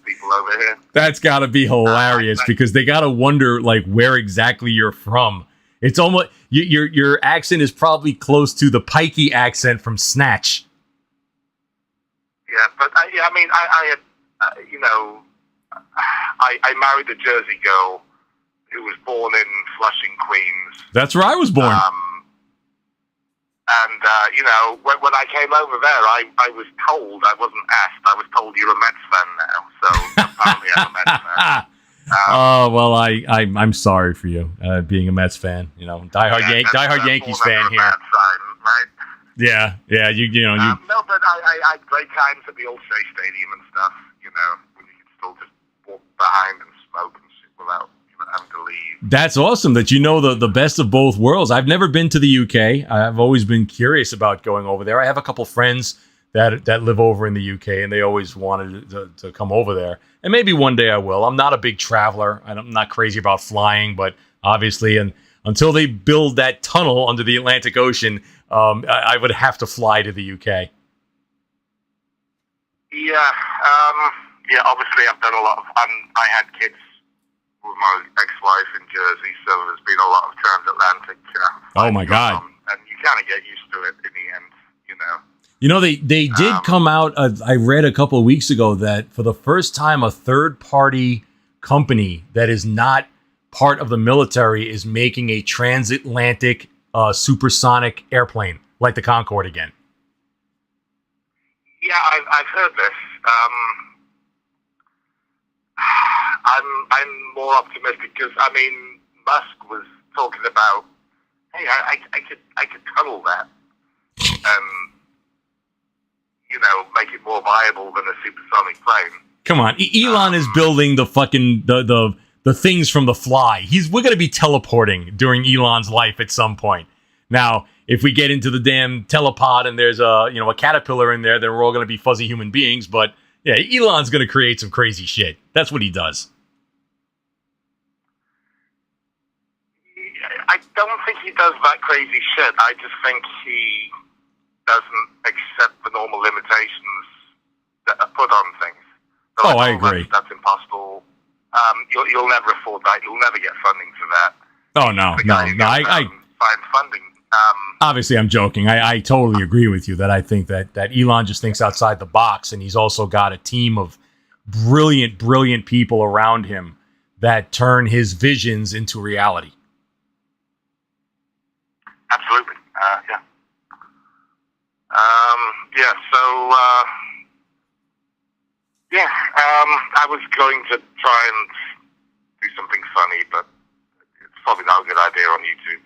People over here. That's got to be hilarious because they got to wonder where exactly you're from. It's almost your accent is probably close to the Pikey accent from Snatch. Yeah, but I married a Jersey girl who was born in Flushing, Queens. That's where I was born. When I came over there, I was told, I wasn't asked, I was told you're a Mets fan now. So apparently I'm a Mets fan. Oh, well, I'm sorry for you being a Mets fan. Diehard Yankees fan here. Bad sign, right? Yeah, you. No, but I had great times at the old Shea Stadium and stuff. When you could still just walk behind and smoke and shit without having to leave. That's awesome that you know the best of both worlds. I've never been to the UK. I've always been curious about going over there. I have a couple friends that live over in the UK, and they always wanted to come over there. And maybe one day I will. I'm not a big traveler. I'm not crazy about flying, but obviously, and until they build that tunnel under the Atlantic Ocean, I would have to fly to the UK. Yeah, obviously I've done a lot of, I had kids with my ex-wife in Jersey, so there's been a lot of transatlantic oh my God. And you kind of get used to it in the end, you know. You know, they did come out, I read a couple of weeks ago that for the first time a third-party company that is not part of the military is making a transatlantic supersonic airplane like the Concorde again. Yeah, I've heard this. I'm more optimistic because I mean Musk was talking about, hey, I could tunnel that and you know make it more viable than a supersonic plane. Come on, Elon is building the fucking the things from The Fly. We're going to be teleporting during Elon's life at some point. Now, if we get into the damn telepod and there's a caterpillar in there, then we're all going to be fuzzy human beings. But yeah, Elon's going to create some crazy shit. That's what he does. I don't think he does that crazy shit. I just think he doesn't accept the normal limitations that are put on things. So I agree. That's impossible. You'll never afford that. You'll never get funding for that. Oh, no. I find funding. Obviously, I'm joking. I totally agree with you that I think that Elon just thinks outside the box, and he's also got a team of brilliant people around him that turn his visions into reality. Absolutely. Yeah. I was going to try and do something funny, but it's probably not a good idea on YouTube.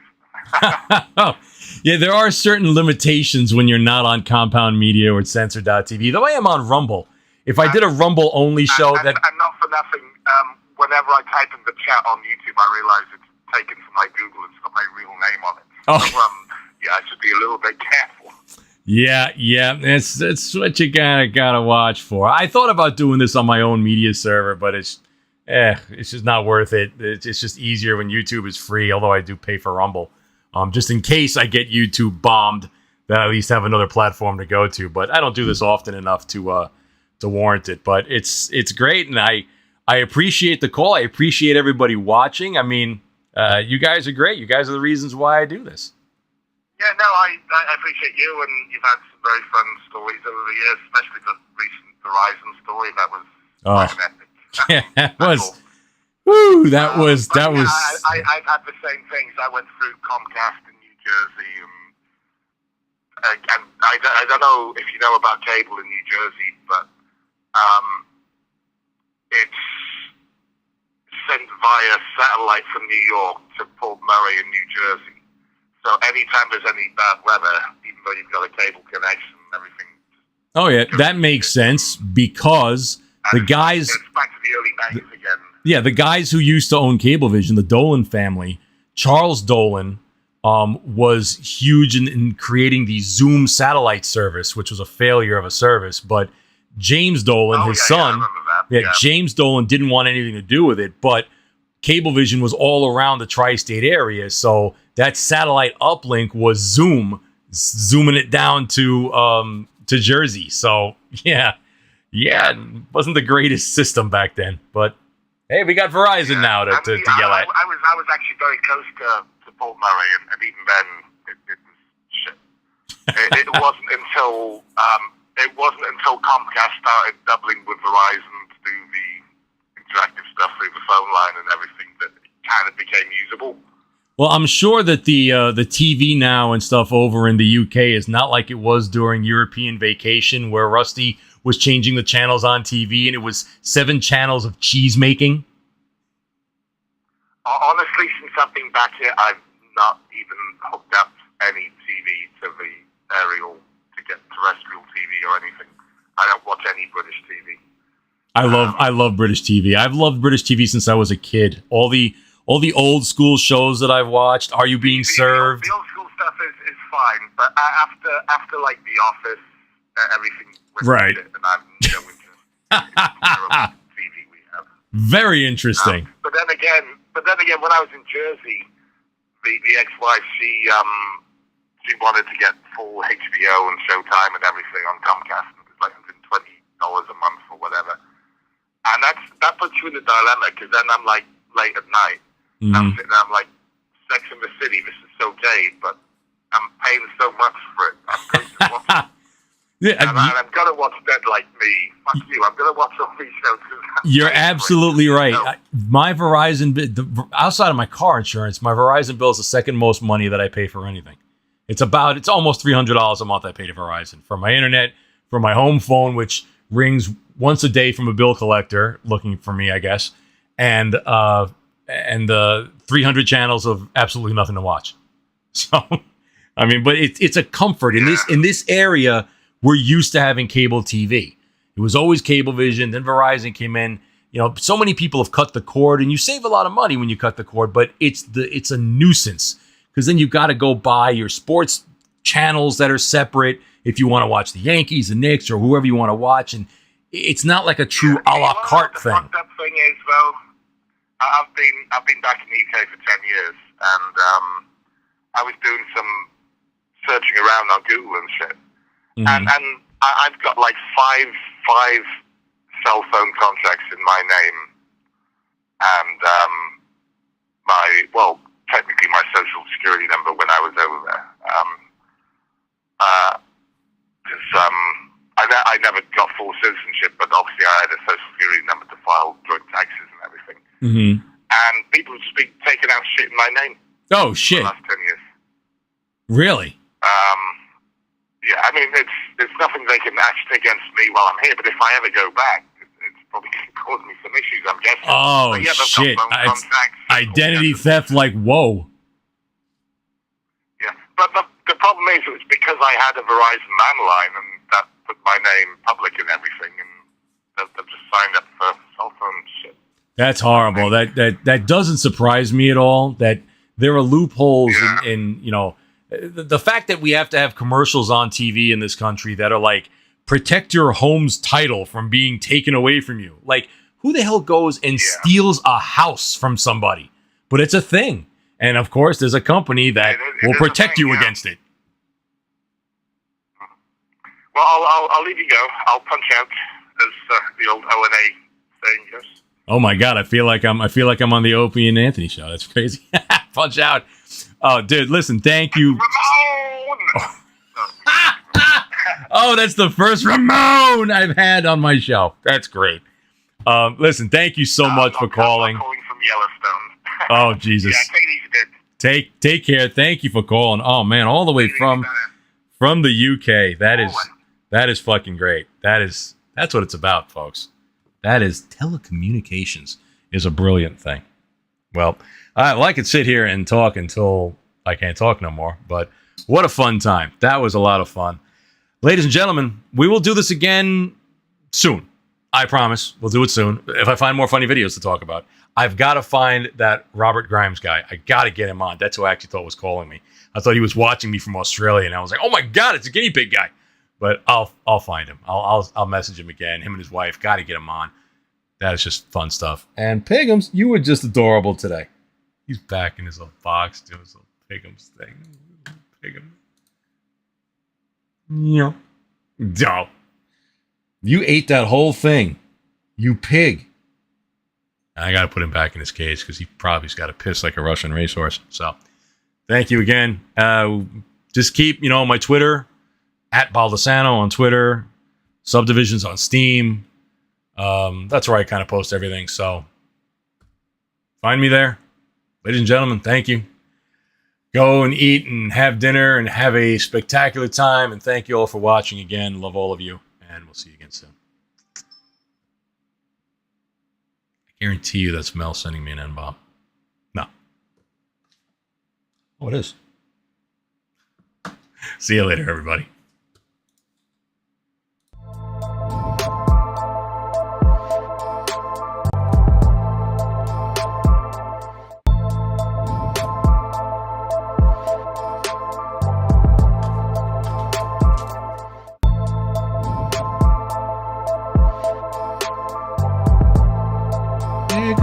Oh, yeah, there are certain limitations when you're not on Compound Media or Censor.tv, though I am on Rumble. If I did a Rumble-only show and not for nothing, whenever I type in the chat on YouTube, I realize it's taken from my Google and it's got my real name on it. Oh. So, I should be a little bit careful. Yeah, it's what you gotta watch for. I thought about doing this on my own media server, but it's just not worth it. It's just easier when YouTube is free, although I do pay for Rumble. Just in case I get YouTube bombed, that I at least have another platform to go to. But I don't do this often enough to warrant it. But it's great, and I appreciate the call. I appreciate everybody watching. I mean, you guys are great. You guys are the reasons why I do this. Yeah, no, I appreciate you, and you've had some very fun stories over the years, especially the recent Verizon story. That was epic. Yeah, that was. Woo, that was. I've had the same things. I went through Comcast in New Jersey, and I don't know if you know about cable in New Jersey, but it's sent via satellite from New York to Port Murray in New Jersey. So anytime there's any bad weather, even though you've got a cable connection and everything. Oh yeah, that makes sense because the guys. It's back to the early 90s again. Yeah, the guys who used to own Cablevision, the Dolan family, Charles Dolan, was huge in creating the Zoom satellite service, which was a failure of a service. But James Dolan, his son, James Dolan didn't want anything to do with it. But Cablevision was all around the tri-state area, so that satellite uplink was zooming it down to Jersey. So yeah, it wasn't the greatest system back then, but hey, we got Verizon now to yell at. I was actually very close to Port Murray, and even then it was shit. It wasn't until Comcast started doubling with Verizon to do the interactive stuff through the phone line and everything that it kind of became usable. Well, I'm sure that the TV now and stuff over in the UK is not like it was during European vacation, where Rusty was changing the channels on TV and it was 7 channels of cheese making. Honestly, since I've been back here, I've not even hooked up any TV to the aerial to get terrestrial TV or anything. I don't watch any British TV. I love British TV. I've loved British TV since I was a kid. All the old school shows that I've watched. Are You Being Served? The old school stuff is fine, but after like The Office, everything was right. Shit, and I'm terrible TV we have. Very interesting. But then again, when I was in Jersey, the ex-wife, she wanted to get full HBO and Showtime and everything on Comcast. It was like $120 a month or whatever. And that puts you in a dilemma, because then I'm like late at night. Mm-hmm. I'm sitting there, I'm like, Sex and the City, this is so gay, but I'm paying so much for it. I'm going to watch it. Yeah, and I'm going to watch Dead Like Me. Fuck you. I'm going to watch all these shows. You're absolutely right. My Verizon, outside of my car insurance, my Verizon bill is the second most money that I pay for anything. It's almost $300 a month I pay to Verizon for my internet, for my home phone, which rings once a day from a bill collector looking for me, I guess, and 300 channels of absolutely nothing to watch. So, I mean, but it's a comfort in this area. We're used to having cable TV. It was always Cablevision. Then Verizon came in. You know, so many people have cut the cord, and you save a lot of money when you cut the cord. But it's a nuisance, because then you've got to go buy your sports channels that are separate if you want to watch the Yankees, the Knicks, or whoever you want to watch. And it's not like a true a la carte thing. The fucked up thing is, though, I've been back in the UK for 10 years, and I was doing some searching around on Google and shit. Mm-hmm. And I've got like five cell phone contracts in my name, and technically my social security number when I was over there. I never got full citizenship, but obviously I had a social security number to file joint taxes and everything. Mm-hmm. And people have just been taking out shit in my name. Oh shit! For the last 10 years. Really? Yeah, I mean, it's nothing they can act against me while I'm here, but if I ever go back, it's probably going to cause me some issues, I'm guessing. Oh, yeah, shit. Identity theft, like, whoa. Yeah, but the problem is, it was because I had a Verizon landline, and that put my name public and everything, and they've just signed up for cell phone shit. That's horrible. That doesn't surprise me at all, that there are loopholes in you know, the fact that we have to have commercials on TV in this country that are like, protect your home's title from being taken away from you. Like, who the hell goes and steals a house from somebody? But it's a thing. And of course, there's a company that will protect you against it. Well, I'll leave you go. I'll punch out, as the old O&A saying goes. Oh my God, I feel like I'm on the Opie and Anthony show. That's crazy. Punch out. Oh, dude, listen, thank you. Ramon! Oh, that's the first Ramon I've had on my show. That's great. Listen, thank you so much for calling. I'm calling from Yellowstone. Oh, Jesus. Yeah, take it easy, dude. Take care. Thank you for calling. Oh man, all the way from the UK. That is fucking great. That's what it's about, folks. That is telecommunications is a brilliant thing. Well, I could sit here and talk until I can't talk no more, but what a fun time. That was a lot of fun. Ladies and gentlemen, we will do this again soon. I promise. We'll do it soon. If I find more funny videos to talk about. I've got to find that Robert Grimes guy. I got to get him on. That's who I actually thought was calling me. I thought he was watching me from Australia, and I was like, oh my God, it's a guinea pig guy. But I'll find him. I'll message him again. Him and his wife. Got to get him on. That is just fun stuff. And Piggumz, you were just adorable today. He's back in his little box doing his little Piggumz thing. Piggumz. Yeah. No. You ate that whole thing. You pig. I got to put him back in his cage because he probably's got to piss like a Russian racehorse. So, thank you again. Just keep, my Twitter, @Baldessano on Twitter, SuBDivisions on Steam. That's where I kind of post everything. So, find me there. Ladies and gentlemen, thank you. Go and eat and have dinner and have a spectacular time. And thank you all for watching again. Love all of you. And we'll see you again soon. I guarantee you that's Mel sending me an N-bomb. No. Oh, it is. See you later, everybody.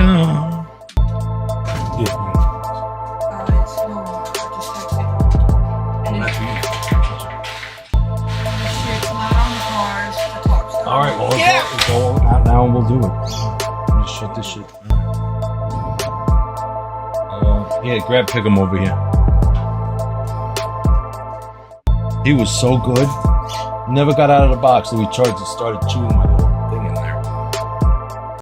Oh, it's not. All right, well, let's go out now and we'll do it. Let me just shut this shit. Yeah, grab Piggumz over here. He was so good. Never got out of the box, so he charged and started chewing my